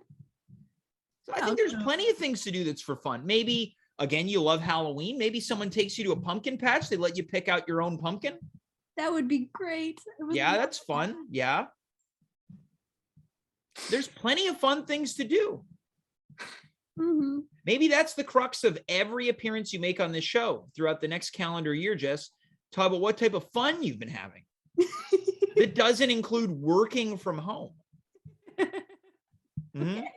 So I think there's plenty of things to do that's for fun. Maybe, again, you love Halloween. Maybe someone takes you to a pumpkin patch. They let you pick out your own pumpkin. That would be great. Yeah, that's fun. Yeah. There's plenty of fun things to do. Mm-hmm. Maybe that's the crux of every appearance you make on this show throughout the next calendar year, Jess. Talk about what type of fun you've been having. That doesn't include working from home. Mm-hmm. Okay.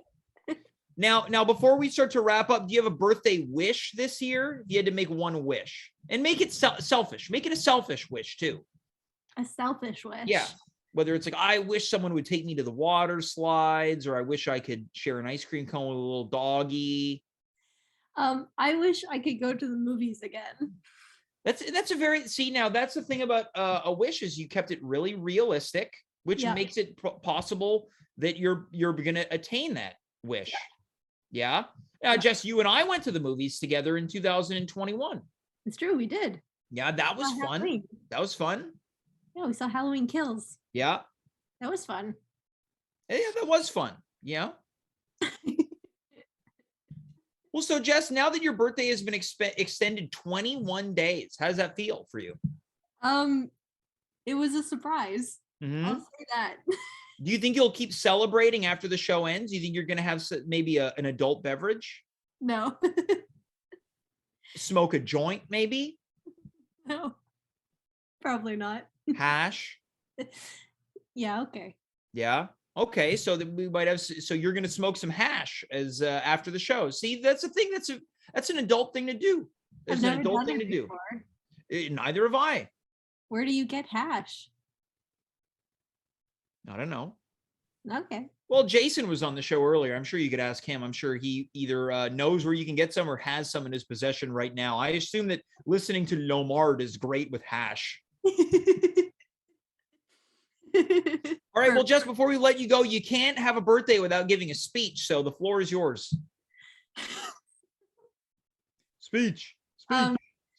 Now, before we start to wrap up, do you have a birthday wish this year? If you had to make one wish, and make it selfish. Make it a selfish wish too. A selfish wish. Yeah. Whether it's like, I wish someone would take me to the water slides, or I wish I could share an ice cream cone with a little doggy. I wish I could go to the movies again. That's a very, now that's the thing about a wish, is you kept it really realistic, which makes it possible that you're going to attain that wish. Yeah. Jess, you and I went to the movies together in 2021. It's true. We did. Yeah. That was fun. Halloween. That was fun. Yeah. We saw Halloween Kills. Yeah. That was fun. Yeah. That was fun. Yeah. Well, so Jess, now that your birthday has been extended 21 days, how does that feel for you? It was a surprise. Mm-hmm. I'll say that. Do you think you'll keep celebrating after the show ends? Do you think you're going to have maybe an adult beverage? No. Smoke a joint, maybe? No. Probably not. Hash? Yeah, okay. Yeah. Okay, so that we might have. So you're going to smoke some hash as after the show. See, that's a thing. That's an adult thing to do. It's an adult thing to do. Neither have I. Where do you get hash? I don't know. Okay. Well, Jason was on the show earlier. I'm sure you could ask him. I'm sure he either knows where you can get some or has some in his possession right now. I assume that listening to Lomard is great with hash. All right. Well, just before we let you go, you can't have a birthday without giving a speech. So the floor is yours. Speech.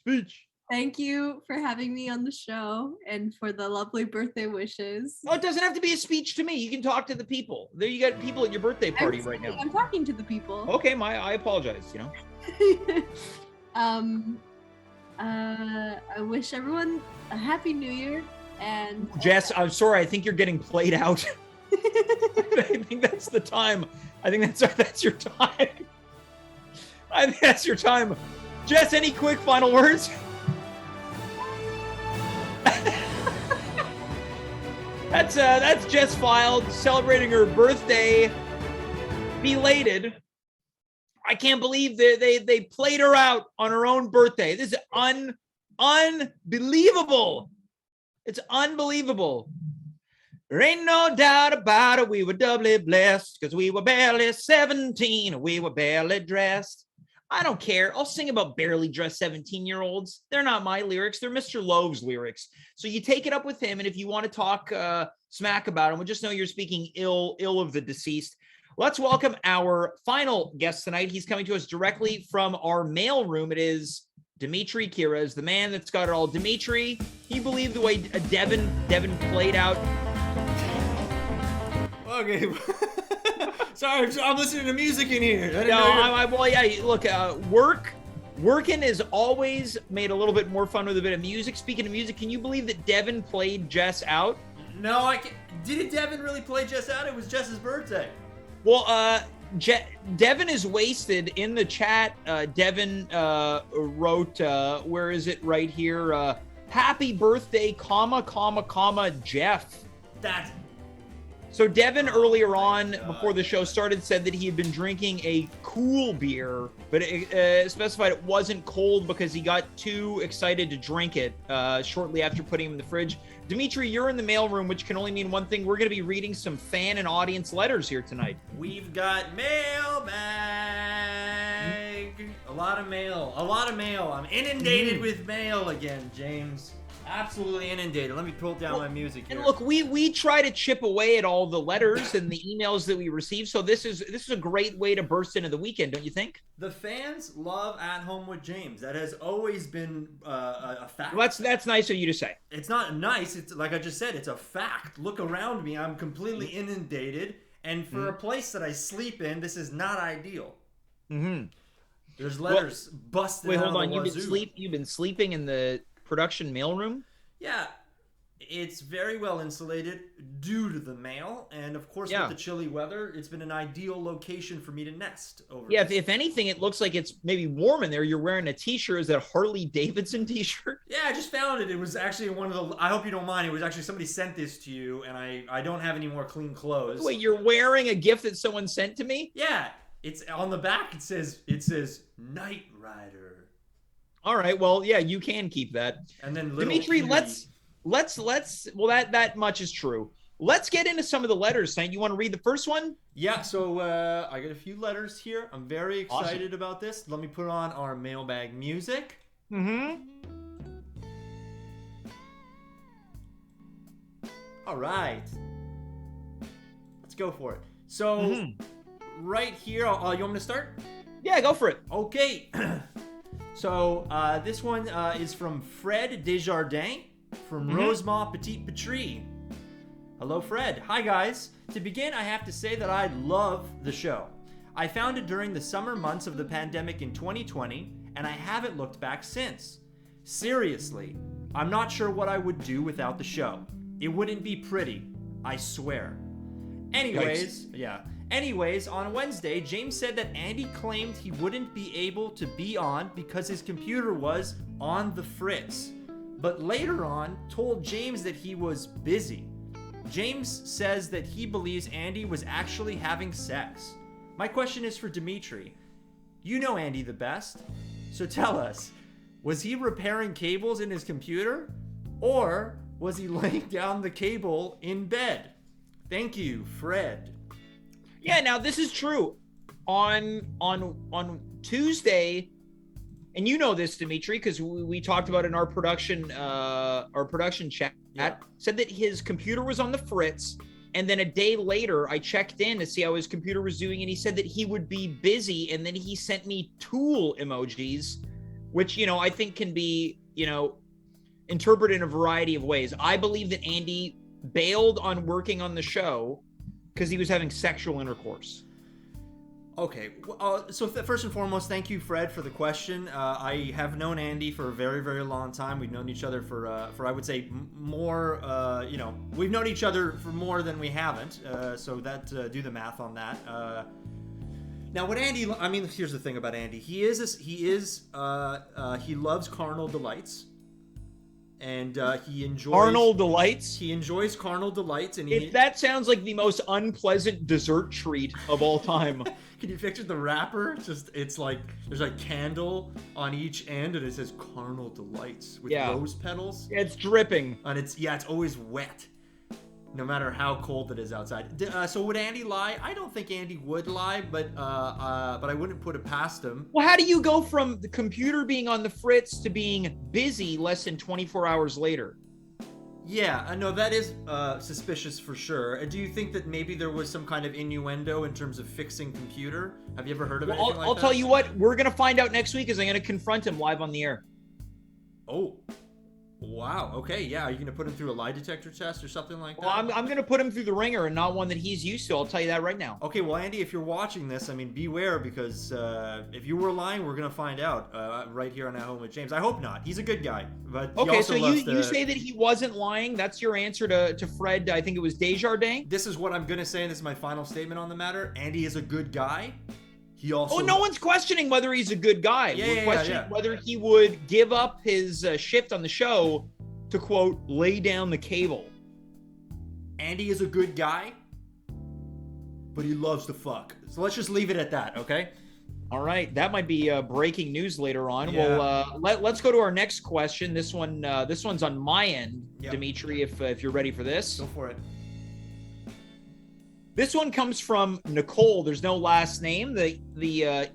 Speech. Thank you for having me on the show and for the lovely birthday wishes. Oh, it doesn't have to be a speech to me. You can talk to the people. There, you got people at your birthday party right now. I'm talking to the people. Okay, I apologize. I wish everyone a happy New Year. And Jess, I'm sorry. I think you're getting played out. I think that's the time. I think that's your time. I think that's your time. Jess, any quick final words? That's Jess Fildes celebrating her birthday, belated. I can't believe they played her out on her own birthday. This is unbelievable. It's unbelievable. There ain't no doubt about it. We were doubly blessed because we were barely 17. We were barely dressed. I don't care. I'll sing about barely dressed 17-year-olds. They're not my lyrics. They're Mr. Love's lyrics. So you take it up with him. And if you want to talk smack about him, we'll just know you're speaking ill of the deceased. Let's welcome our final guest tonight. He's coming to us directly from our mail room. It is Dimitri Kyres, the man that's got it all. Dimitri, can you believe the way Devin played out? Okay. Sorry, I'm listening to music in here. Look, working is always made a little bit more fun with a bit of music. Speaking of music, can you believe that Devin played Jess out? No, I can't. Did Devin really play Jess out? It was Jess's birthday. Well, Devin is wasted. In the chat, Devin wrote, where is it right here? Happy birthday, Jeff. That's... So Devin earlier on, before the show started, said that he had been drinking a cool beer, but it specified it wasn't cold because he got too excited to drink it shortly after putting him in the fridge. Dimitri, you're in the mailroom, which can only mean one thing. We're going to be reading some fan and audience letters here tonight. We've got mailbag. A lot of mail. I'm inundated with mail again, James. Absolutely inundated. Let me pull down my music here. And look, we try to chip away at all the letters and the emails that we receive. So this is a great way to burst into the weekend, don't you think? The fans love At Home with James. That has always been a fact. Well, that's nice of you to say. It's not nice. It's like I just said. It's a fact. Look around me. I'm completely inundated, and for a place that I sleep in, this is not ideal. Mm-hmm. There's letters busted. Wait, out hold on. of the wazoo. You've been sleeping in the production mailroom? Yeah, it's very well insulated due to the mail, and of course with the chilly weather, it's been an ideal location for me to nest over. Yeah, if anything, it looks like it's maybe warm in there. You're wearing a t-shirt. Is that a Harley Davidson t-shirt? Yeah, I just found it. It was actually one of the. I hope you don't mind. It was actually somebody sent this to you, and I don't have any more clean clothes. Wait, you're wearing a gift that someone sent to me? Yeah, it's on the back. It says Knight Rider. All right, well, yeah, you can keep that. And then Dimitri, let's well, that much is true. Let's get into some of the letters tonight. You want to read the first one? Yeah, so I got a few letters here. I'm very excited about this. Let me put on our mailbag music. Mm-hmm. All right. Let's go for it. So, right here, you want me to start? Yeah, go for it. Okay. So, this one is from Fred Desjardins from Rosemont Petite Patrie. Hello, Fred. Hi, guys. To begin, I have to say that I love the show. I found it during the summer months of the pandemic in 2020, and I haven't looked back since. Seriously, I'm not sure what I would do without the show. It wouldn't be pretty, I swear. Anyways, on Wednesday, James said that Andy claimed he wouldn't be able to be on because his computer was on the fritz, but later on told James that he was busy. James says that he believes Andy was actually having sex. My question is for Dimitri. You know Andy the best, so tell us, was he repairing cables in his computer, or was he laying down the cable in bed? Thank you, Fred. Yeah, now this is true. On Tuesday, and you know this, Dimitri, because we talked about it in our production chat. Yeah. Said that his computer was on the fritz, and then a day later I checked in to see how his computer was doing, and he said that he would be busy, and then he sent me tool emojis, which I think can be interpreted in a variety of ways. I believe that Andy bailed on working on the show because he was having sexual intercourse. Okay, so first and foremost, thank you, Fred, for the question. I have known Andy for a very, very long time. We've known each other for I would say more, we've known each other for more than we haven't. So that do the math on that. Now, what Andy, here's the thing about Andy. He loves carnal delights. And he enjoys carnal delights. He enjoys carnal delights, and that sounds like the most unpleasant dessert treat of all time. Can you picture the wrapper? It's like there's a candle on each end, and it says "carnal delights" with rose petals. Yeah, it's dripping, and it's always wet, no matter how cold it is outside. So would Andy lie? I don't think Andy would lie, but I wouldn't put it past him. Well, how do you go from the computer being on the fritz to being busy less than 24 hours later? Yeah, I know that is suspicious for sure. Do you think that maybe there was some kind of innuendo in terms of fixing computer? Have you ever heard of anything like that? I'll tell you what, we're going to find out next week as I'm going to confront him live on the air. Oh. Wow. Okay. Yeah. Are you going to put him through a lie detector test or something like that? Well, I'm going to put him through the ringer and not one that he's used to. I'll tell you that right now. Okay. Well, Andy, if you're watching this, beware, because if you were lying, we're going to find out right here on At Home with James. I hope not. He's a good guy. But okay, so you say that he wasn't lying. That's your answer to Fred. I think it was Desjardins. This is what I'm going to say. This is my final statement on the matter. Andy is a good guy. He also. No one's questioning whether he's a good guy. We're questioning whether he would give up his shift on the show to, quote, lay down the cable. Andy is a good guy, but he loves to fuck. So let's just leave it at that, okay? All right, that might be breaking news later on. Yeah. Well, let's go to our next question. This one's on my end, Dimitri. If you're ready for this, go for it. This one comes from Nicole. There's no last name. The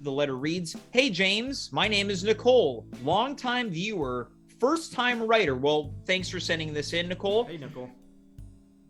letter reads, "Hey James, my name is Nicole, longtime viewer, first time writer." Well, thanks for sending this in, Nicole. Hey Nicole.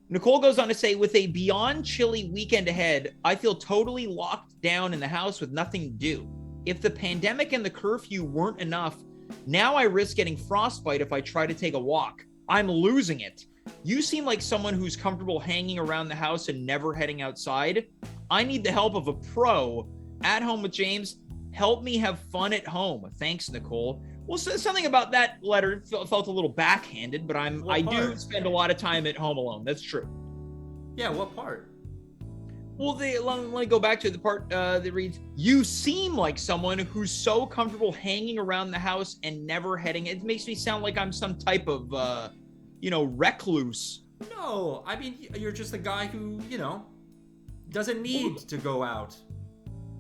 Nicole goes on to say, "With a beyond chilly weekend ahead, I feel totally locked down in the house with nothing to do. If the pandemic and the curfew weren't enough, now I risk getting frostbite if I try to take a walk. I'm losing it. You seem like someone who's comfortable hanging around the house and never heading outside. I need the help of a pro. At Home with James, help me have fun at home. Thanks, Nicole." Well, something about that letter felt a little backhanded, but I do spend a lot of time at home alone. That's true. Yeah, what part? Well, let me go back to the part that reads, "You seem like someone who's so comfortable hanging around the house and never heading." It makes me sound like I'm some type of, recluse. No, you're just a guy who, doesn't need to go out.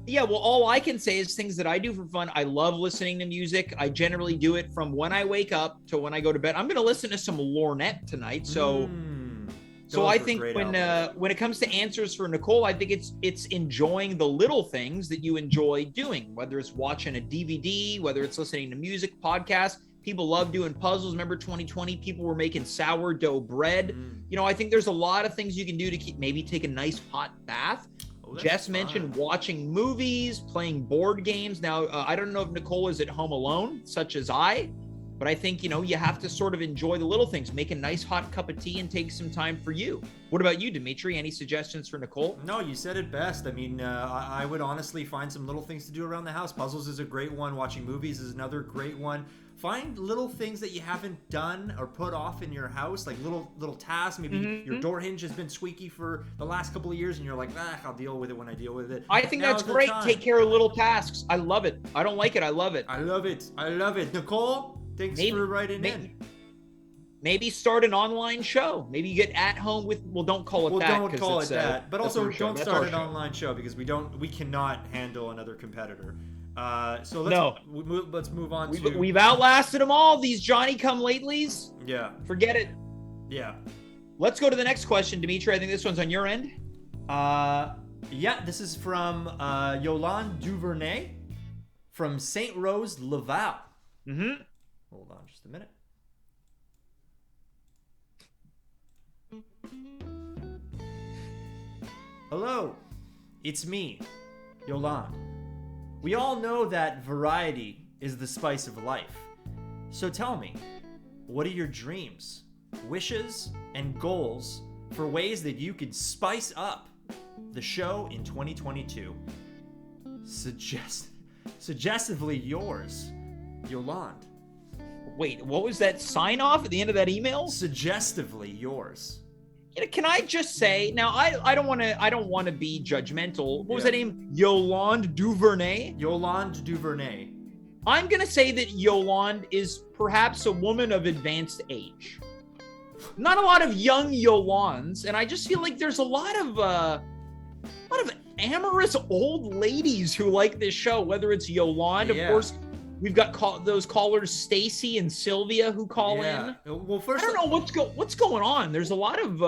Yeah, well, all I can say is things that I do for fun. I love listening to music. I generally do it from when I wake up to when I go to bed. I'm going to listen to some Lornette tonight. So I think when it comes to answers for Nicole, I think it's enjoying the little things that you enjoy doing, whether it's watching a DVD, whether it's listening to music, podcasts. People love doing puzzles. Remember 2020, people were making sourdough bread. I think there's a lot of things you can do to maybe take a nice hot bath. Jess mentioned watching movies, playing board games. Now, I don't know if Nicole is at home alone, such as I, but I think, you have to sort of enjoy the little things. Make a nice hot cup of tea and take some time for you. What about you, Dimitri? Any suggestions for Nicole? No, you said it best. I would honestly find some little things to do around the house. Puzzles is a great one. Watching movies is another great one. Find little things that you haven't done or put off in your house, like little tasks. Maybe your door hinge has been squeaky for the last couple of years, and you're like, I'll deal with it when I deal with it. I think that's great. Take care of little tasks. I love it. I don't like it. I love it. I love it. Nicole, thanks for writing in. Maybe start an online show. Maybe you get At Home with. Well, don't call it that. Don't call it that. But also, don't start an online show because we cannot handle another competitor. So let's move on to. We've outlasted them all. These Johnny-come-latelys. Yeah. Forget it. Yeah. Let's go to the next question, Dimitri. I think this one's on your end. Yeah, this is from Yolande Duvernay from St. Rose, Laval. Mm-hmm. Hold on just a minute. Hello, it's me, Yolande. We all know that variety is the spice of life. So tell me, what are your dreams, wishes, and goals for ways that you could spice up the show in 2022? Suggestively yours, Yolande. Wait, what was that sign off at the end of that email? Suggestively yours. Can I just say now? I don't want to be judgmental. What was that name? Yolande Duvernay. Yolande Duvernay. I'm gonna say that Yolande is perhaps a woman of advanced age. Not a lot of young Yolandes, and I just feel like there's a lot of amorous old ladies who like this show. Whether it's Yolande, Yeah. of course. We've got those callers Stacy and Sylvia who call in. Well, first, I don't know what's going on. There's a lot of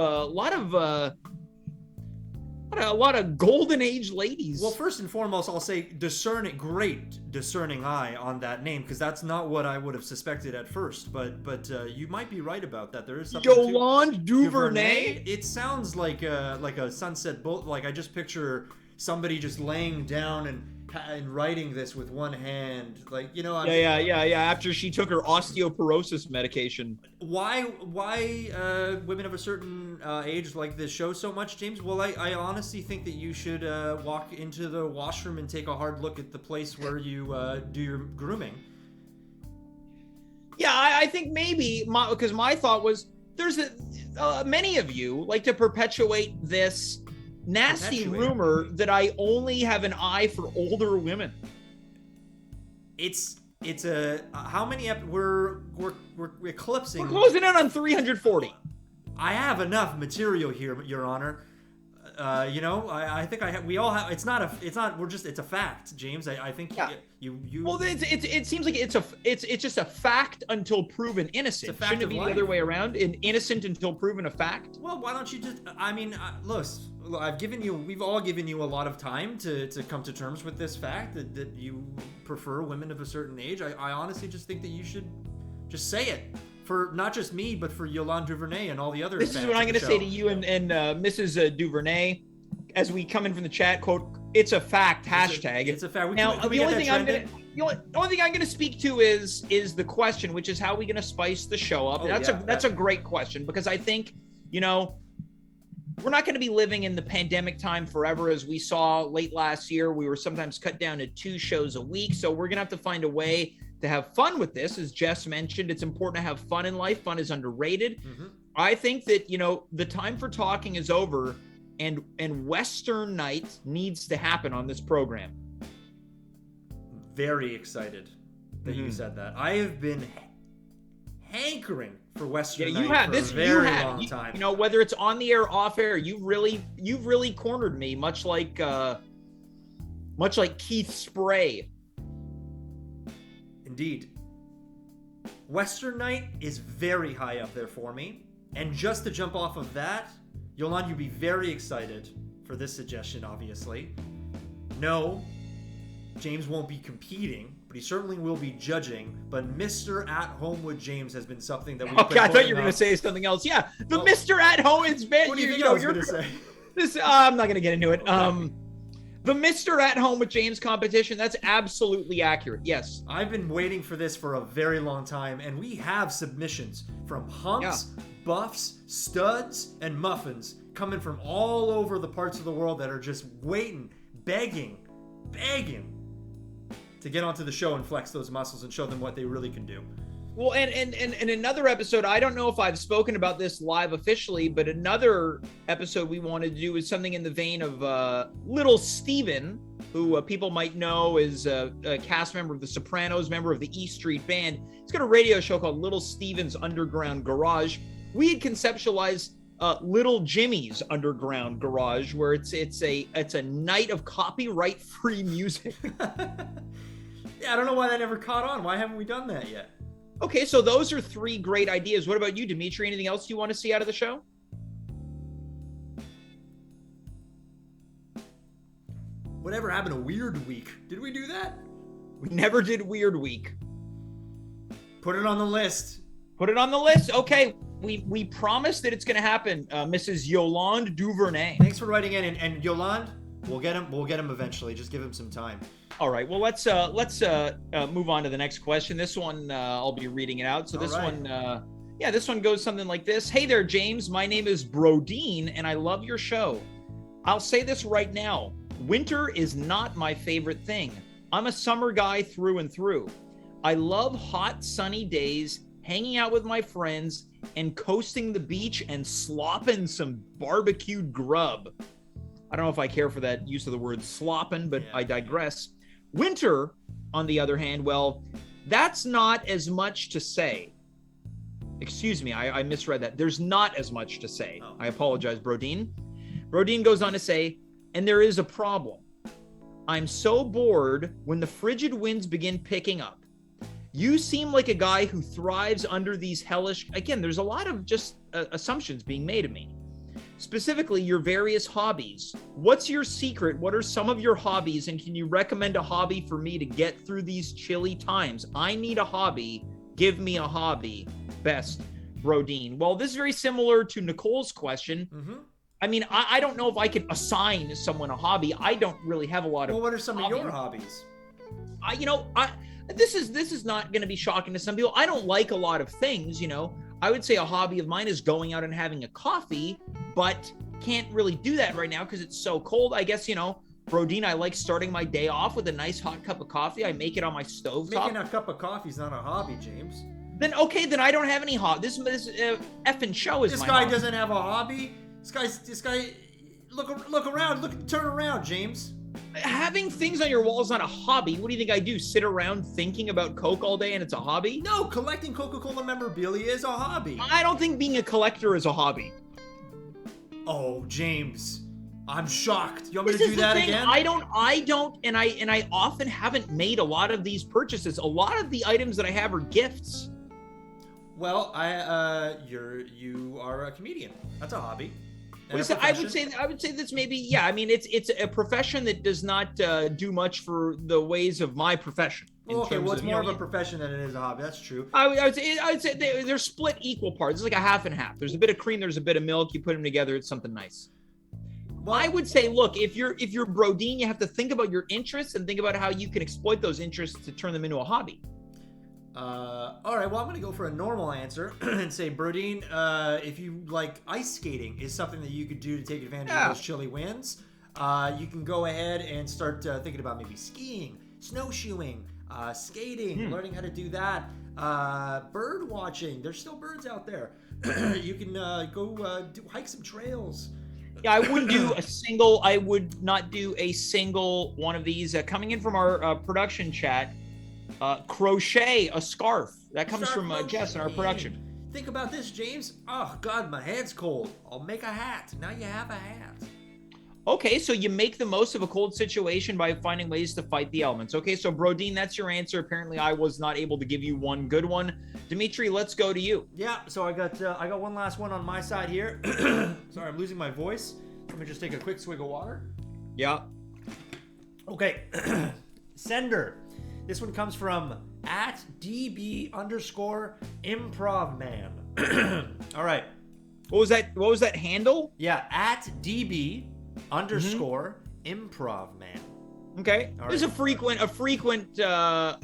golden age ladies. Well, first and foremost, I'll say great discerning eye on that name, because that's not what I would have suspected at first. But you might be right about that. There is something. Yolande Duvernay. It sounds like a sunset boat. Like I just picture somebody just laying down and writing this with one hand, like, you know. Yeah. After she took her osteoporosis medication. Why women of a certain age like this show so much, James? Well, I honestly think that you should walk into the washroom and take a hard look at the place where you do your grooming. Yeah, I think maybe because my thought was there's many of you like to perpetuate this nasty rumor that I only have an eye for older women. It's a how many we're eclipsing. We're closing in on 340. I have enough material here, Your Honor. I think we all have. It's a fact, James. I think you. Well, it seems like it's just a fact until proven innocent. It's a fact. Shouldn't it be the other way around? An innocent until proven a fact. Well, why don't you just? Look, we've all given you a lot of time to come to terms with this fact that you prefer women of a certain age. I honestly just think that you should just say it. For not just me, but for Yolande Duvernay and all the others. This is what I'm going to say to you and Mrs. Duvernay as we come in from the chat. Quote, it's a fact, hashtag. It's a fact. Now, the only thing I'm going to speak to is the question, which is how are we going to spice the show up? That's a great question, because I think, we're not going to be living in the pandemic time forever. As we saw late last year, we were sometimes cut down to 2 shows a week. So we're going to have to find a way to have fun with this. As Jess mentioned, it's important to have fun in life. Fun is underrated. Mm-hmm. I think that, the time for talking is over, and Western Night needs to happen on this program. Very excited that you said that. I have been hankering for Western Night for a very long time. Whether it's on the air, off air, you've really cornered me, much like Keith Spray. Indeed. Western Night is very high up there for me. And just to jump off of that, Yolande, you'll be very excited for this suggestion, obviously. No, James won't be competing, but he certainly will be judging. But Mr. At Home with James has been something that we've been I thought you were going to say something else. Yeah, Mr. At Home, it's been... What do you think I was going to say? I'm not going to get into it. The Mr. At Home with James competition, that's absolutely accurate. Yes. I've been waiting for this for a very long time, and we have submissions from hunks, buffs, studs, and muffins coming from all over the parts of the world that are just waiting, begging to get onto the show and flex those muscles and show them what they really can do. Well, and another episode, I don't know if I've spoken about this live officially, but another episode we wanted to do is something in the vein of Little Steven, who people might know is a cast member of The Sopranos, member of the E Street Band. He's got a radio show called Little Steven's Underground Garage. We had conceptualized Little Jimmy's Underground Garage, where it's a night of copyright-free music. Yeah, I don't know why that never caught on. Why haven't we done that yet? Okay, so those are 3 great ideas. What about you, Dimitri? Anything else you want to see out of the show? Whatever happened to Weird Week? Did we do that? We never did Weird Week. Put it on the list. Put it on the list. Okay, we promised that it's going to happen, Mrs. Yolande Duvernay. Thanks for writing in, and Yolande, we'll get him eventually. Just give him some time. All right. Well, let's move on to the next question. This one I'll be reading it out. So this one this one goes something like this. Hey there, James. My name is Brodeen, and I love your show. I'll say this right now. Winter is not my favorite thing. I'm a summer guy through and through. I love hot, sunny days, hanging out with my friends, and coasting the beach and slopping some barbecued grub. I don't know if I care for that use of the word slopping, but I digress. Winter, on the other hand, well, that's not as much to say. Excuse me, I misread that. There's not as much to say. Oh. I apologize, Brodeen. Brodeen goes on to say, and there is a problem. I'm so bored when the frigid winds begin picking up. You seem like a guy who thrives under these hellish... Again, there's a lot of just assumptions being made of me. Specifically, your various hobbies. What's your secret? What are some of your hobbies? And can you recommend a hobby for me to get through these chilly times? I need a hobby. Give me a hobby. Best, Brodeen. Well, this is very similar to Nicole's question. Mm-hmm. I mean, I don't know if I can assign someone a hobby. I don't really have a lot of... Well, what are some of your hobbies? This is not going to be shocking to some people. I don't like a lot of things, I would say a hobby of mine is going out and having a coffee, but can't really do that right now because it's so cold. I guess, Brodeen, I like starting my day off with a nice hot cup of coffee. I make it on my stove top. Making a cup of coffee is not a hobby, James. Then I don't have any hobby. This effing show is This my guy hobby. doesn't have a hobby. This guy, look around. Turn around, James. Having things on your wall is not a hobby. What do you think I do? Sit around thinking about Coke all day and it's a hobby? No, collecting Coca-Cola memorabilia is a hobby. I don't think being a collector is a hobby. Oh, James, I'm shocked. You want me This to is do the that thing. again? I don't, and I often haven't made a lot of these purchases. A lot of the items that I have are gifts. Well, you are a comedian. That's a hobby. And a I would profession. say that's maybe, yeah. I mean, it's a profession that does not do much for the ways of my profession. Okay, well, it's more of a profession than it is a hobby. That's true. I would say they're split equal parts. It's like a half and half. There's a bit of cream, there's a bit of milk. You put them together, it's something nice. Well, I would say, look, if you're Brodeen, you have to think about your interests and think about how you can exploit those interests to turn them into a hobby. All right, well, I'm going to go for a normal answer and say, Brodeen, if you like ice skating is something that you could do to take advantage of those chilly winds, you can go ahead and start thinking about maybe skiing, snowshoeing, skating, learning how to do that, bird watching. There's still birds out there. You can go hike some trails. Yeah, I would not do a single one of these. Coming in from our production chat, crochet a scarf. That comes from Jess in our production. Think about this, James. Oh, God, my hand's cold. I'll make a hat. Now you have a hat. Okay, so you make the most of a cold situation by finding ways to fight the elements. Okay, so Brodeen, that's your answer. Apparently, I was not able to give you one good one. Dimitri, let's go to you. Yeah, so I got one last one on my side here. Sorry, I'm losing my voice. Let me just take a quick swig of water. Yeah. Okay, sender. This one comes from @DB_improvman. All right. What was that handle? Yeah, @DB_improvman. Okay. All This is right. a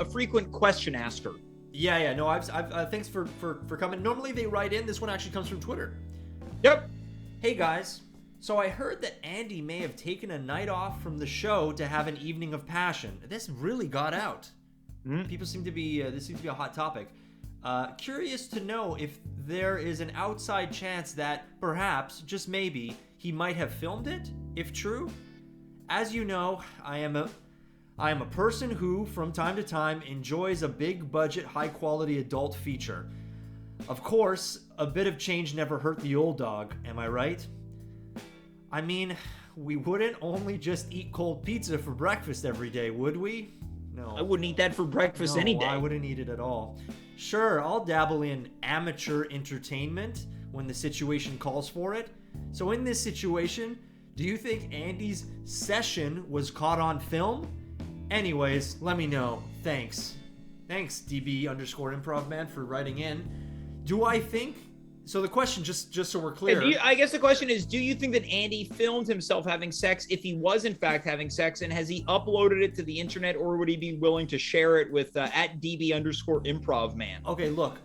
frequent question asker. Yeah. No, I've thanks for coming. Normally they write in. This one actually comes from Twitter. Yep. Hey guys. So I heard that Andy may have taken a night off from the show to have an evening of passion. This really got out. People seem to be, this seems to be a hot topic. Curious to know if there is an outside chance that perhaps, just maybe, he might have filmed it, if true. As you know, I am a person who, from time to time, enjoys a big budget, high quality adult feature. Of course, a bit of change never hurt the old dog, am I right? I mean, we wouldn't only just eat cold pizza for breakfast every day, would we? No. I wouldn't eat that for breakfast any day. I wouldn't eat it at all. Sure, I'll dabble in amateur entertainment when the situation calls for it. So in this situation, Do you think Andy's session was caught on film? Anyways, let me know. Thanks. Thanks, DB_improv man, for writing in. Do I think... So the question, just so we're clear... I guess the question is, do you think that Andy filmed himself having sex if he was in fact having sex, and has he uploaded it to the internet, or would he be willing to share it with at DB_improv man? Okay, look.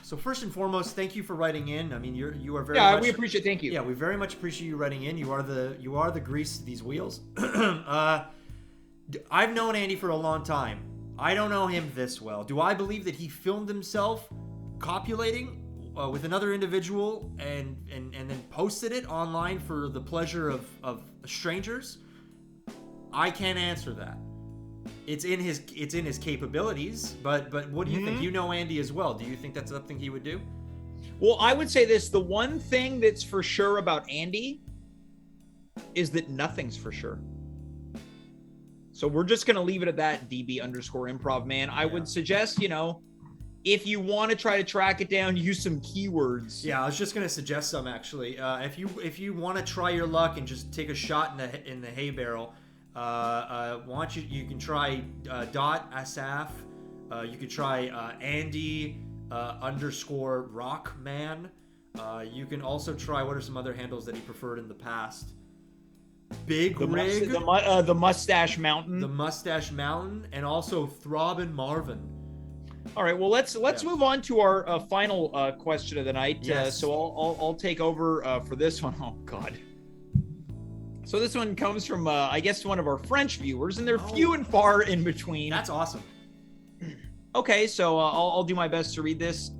So first and foremost, thank you for writing in. I mean, you are very Yeah, much... we appreciate. Thank you. Yeah, we very much appreciate you writing in. You are the grease to these wheels. I've known Andy for a long time. I don't know him this well. Do I believe that he filmed himself copulating with another individual and then posted it online for the pleasure of strangers? I can't answer that. It's in his capabilities, but what do you think? You know Andy as well. Do you think that's something he would do? Well, I would say this: the one thing that's for sure about Andy is that nothing's for sure. So we're just going to leave it at that, DB_improv man. I would suggest, if you want to try to track it down, use some keywords. Yeah, I was just going to suggest some, actually. If you want to try your luck and just take a shot in the hay barrel, you can try .asaf. You could try Andy_rockman. You can also try, what are some other handles that he preferred in the past? Big Rig, the Mustache Mountain, and also Throbbing Marvin. All right, well let's move on to our final question of the night. Yes. So I'll take over for this one. Oh God. So this one comes from I guess one of our French viewers, and they're few and far in between. That's awesome. Okay, so I'll do my best to read this.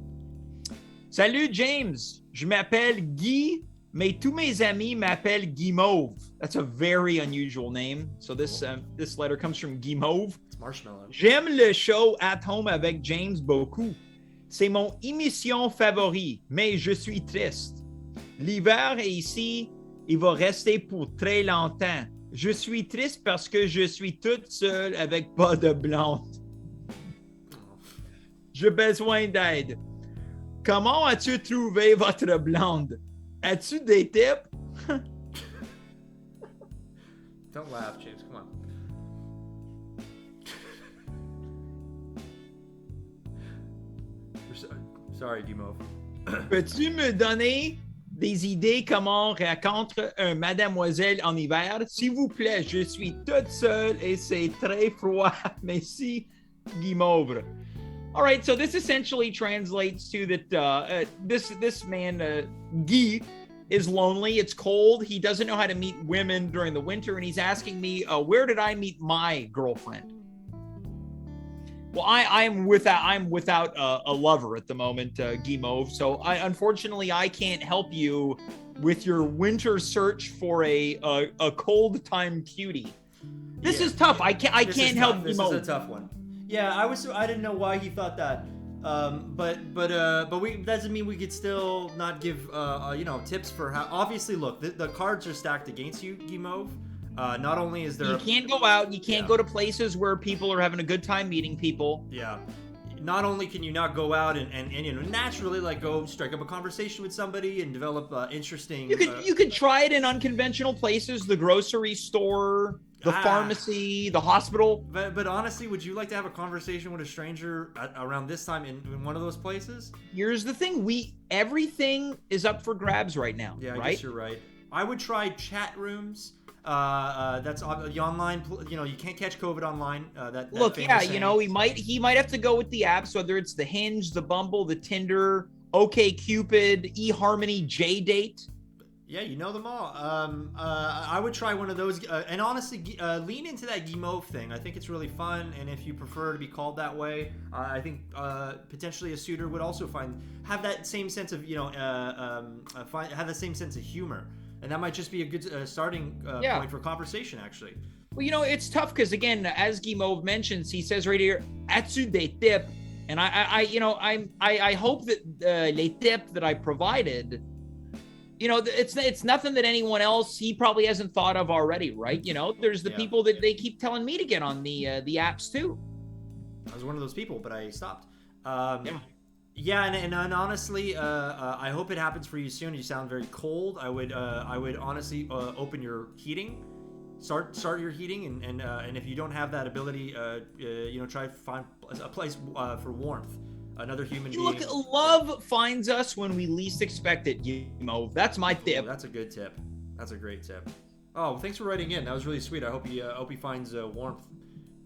Salut James, je m'appelle Guy. Mais tous mes amis m'appellent Guimauve. That's a very unusual name. So this letter comes from Guimauve. It's marshmallow. J'aime le show At Home avec James beaucoup. C'est mon émission favori, mais je suis triste. L'hiver est ici, il va rester pour très longtemps. Je suis triste parce que je suis toute seule avec pas de blonde. J'ai besoin d'aide. Comment as-tu trouvé votre blonde? As-tu des tips? Don't laugh, James. Come on. Sorry, Guimauve. Peux-tu me donner des idées comment rencontre un mademoiselle en hiver? S'il vous plaît, je suis toute seule et c'est très froid. Merci, Guimauve. All right, so this essentially translates to that this man, Guy, is lonely. It's cold. He doesn't know how to meet women during the winter, and he's asking me, where did I meet my girlfriend? Well, I'm without a lover at the moment, Guimauve. So unfortunately, I can't help you with your winter search for a cold time cutie. This is tough. I can't help Guimauve. This is a tough one. Yeah, I didn't know why he thought that. But we doesn't mean we could still not give tips for how. Obviously, look, the cards are stacked against you, Guimauve. Not only is there you can't go out, you can't go to places where people are having a good time meeting people. Yeah. Not only can you not go out and naturally go strike up a conversation with somebody and develop interesting. You could try it in unconventional places, the grocery store, the pharmacy, the hospital. But honestly, would you like to have a conversation with a stranger around this time in one of those places? Here's the thing: everything is up for grabs right now. Yeah, I right? guess you're right. I would try chat rooms. That's the online. You can't catch COVID online. He might have to go with the apps, whether it's the Hinge, the Bumble, the Tinder, OkCupid, eHarmony, JDate. Yeah, you know them all. I would try one of those, and honestly, lean into that Guimauve thing. I think it's really fun, and if you prefer to be called that way, I think potentially a suitor would also have that same sense of have the same sense of humor. And that might just be a good starting point for conversation, actually. Well, it's tough because, again, as Guimauve mentions, he says right here, "As-tu des tips?" And I hope that les tips that I provided, it's nothing that anyone else he probably hasn't thought of already, right? There's the people that they keep telling me to get on the apps too. I was one of those people, but I stopped. Yeah, and honestly, I hope it happens for you soon. You sound very cold. I would honestly open your heating, start your heating, and if you don't have that ability, try to find a place for warmth. Another human being. Look, love finds us when we least expect it, Mo. That's my tip. Ooh, that's a good tip. That's a great tip. Oh, thanks for writing in. That was really sweet. I hope he finds warmth.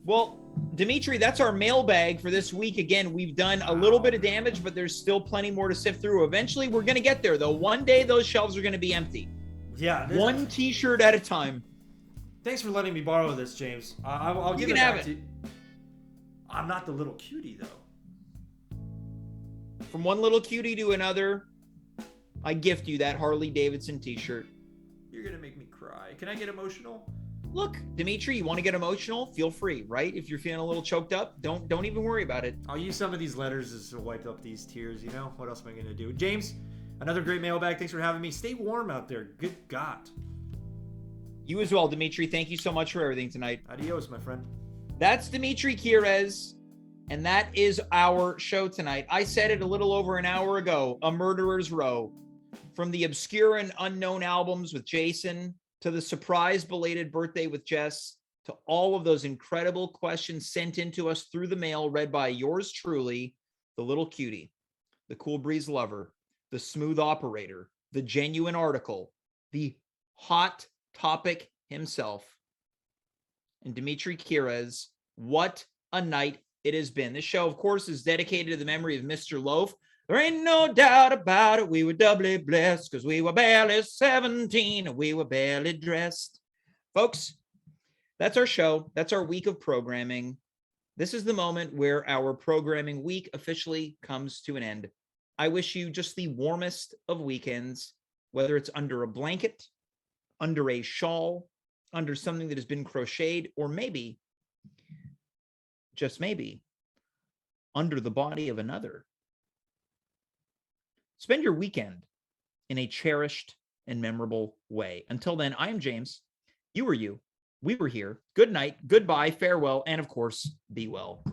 Well, Dimitri, that's our mailbag for this week. Again, we've done a little bit of damage, but there's still plenty more to sift through. Eventually, we're going to get there, though. One day, those shelves are going to be empty. Yeah. One T-shirt at a time. Thanks for letting me borrow this, James. I'll give it back to you. I'm not the little cutie, though. From one little cutie to another, I gift you that Harley Davidson T-shirt. You're going to make me cry. Can I get emotional? Look, Dimitri, you want to get emotional? Feel free, right? If you're feeling a little choked up, don't even worry about it. I'll use some of these letters as to wipe up these tears, you know? What else am I going to do? James, another great mailbag. Thanks for having me. Stay warm out there. Good God. You as well, Dimitri. Thank you so much for everything tonight. Adios, my friend. That's Dimitri Kyres, and that is our show tonight. I said it a little over an hour ago, A Murderer's Row. From the obscure and unknown albums with Jason, to the surprise belated birthday with Jess, to all of those incredible questions sent in to us through the mail, read by yours truly, the little cutie, the cool breeze lover, the smooth operator, the genuine article, the hot topic himself, and Dimitri Kyres. What a night it has been. This show, of course, is dedicated to the memory of Mr. Loaf. There ain't no doubt about it. We were doubly blessed because we were barely 17 and we were barely dressed. Folks, that's our show. That's our week of programming. This is the moment where our programming week officially comes to an end. I wish you just the warmest of weekends, whether it's under a blanket, under a shawl, under something that has been crocheted, or maybe, just maybe, under the body of another. Spend your weekend in a cherished and memorable way. Until then, I am James. You were you. We were here. Good night, goodbye, farewell, and of course, be well.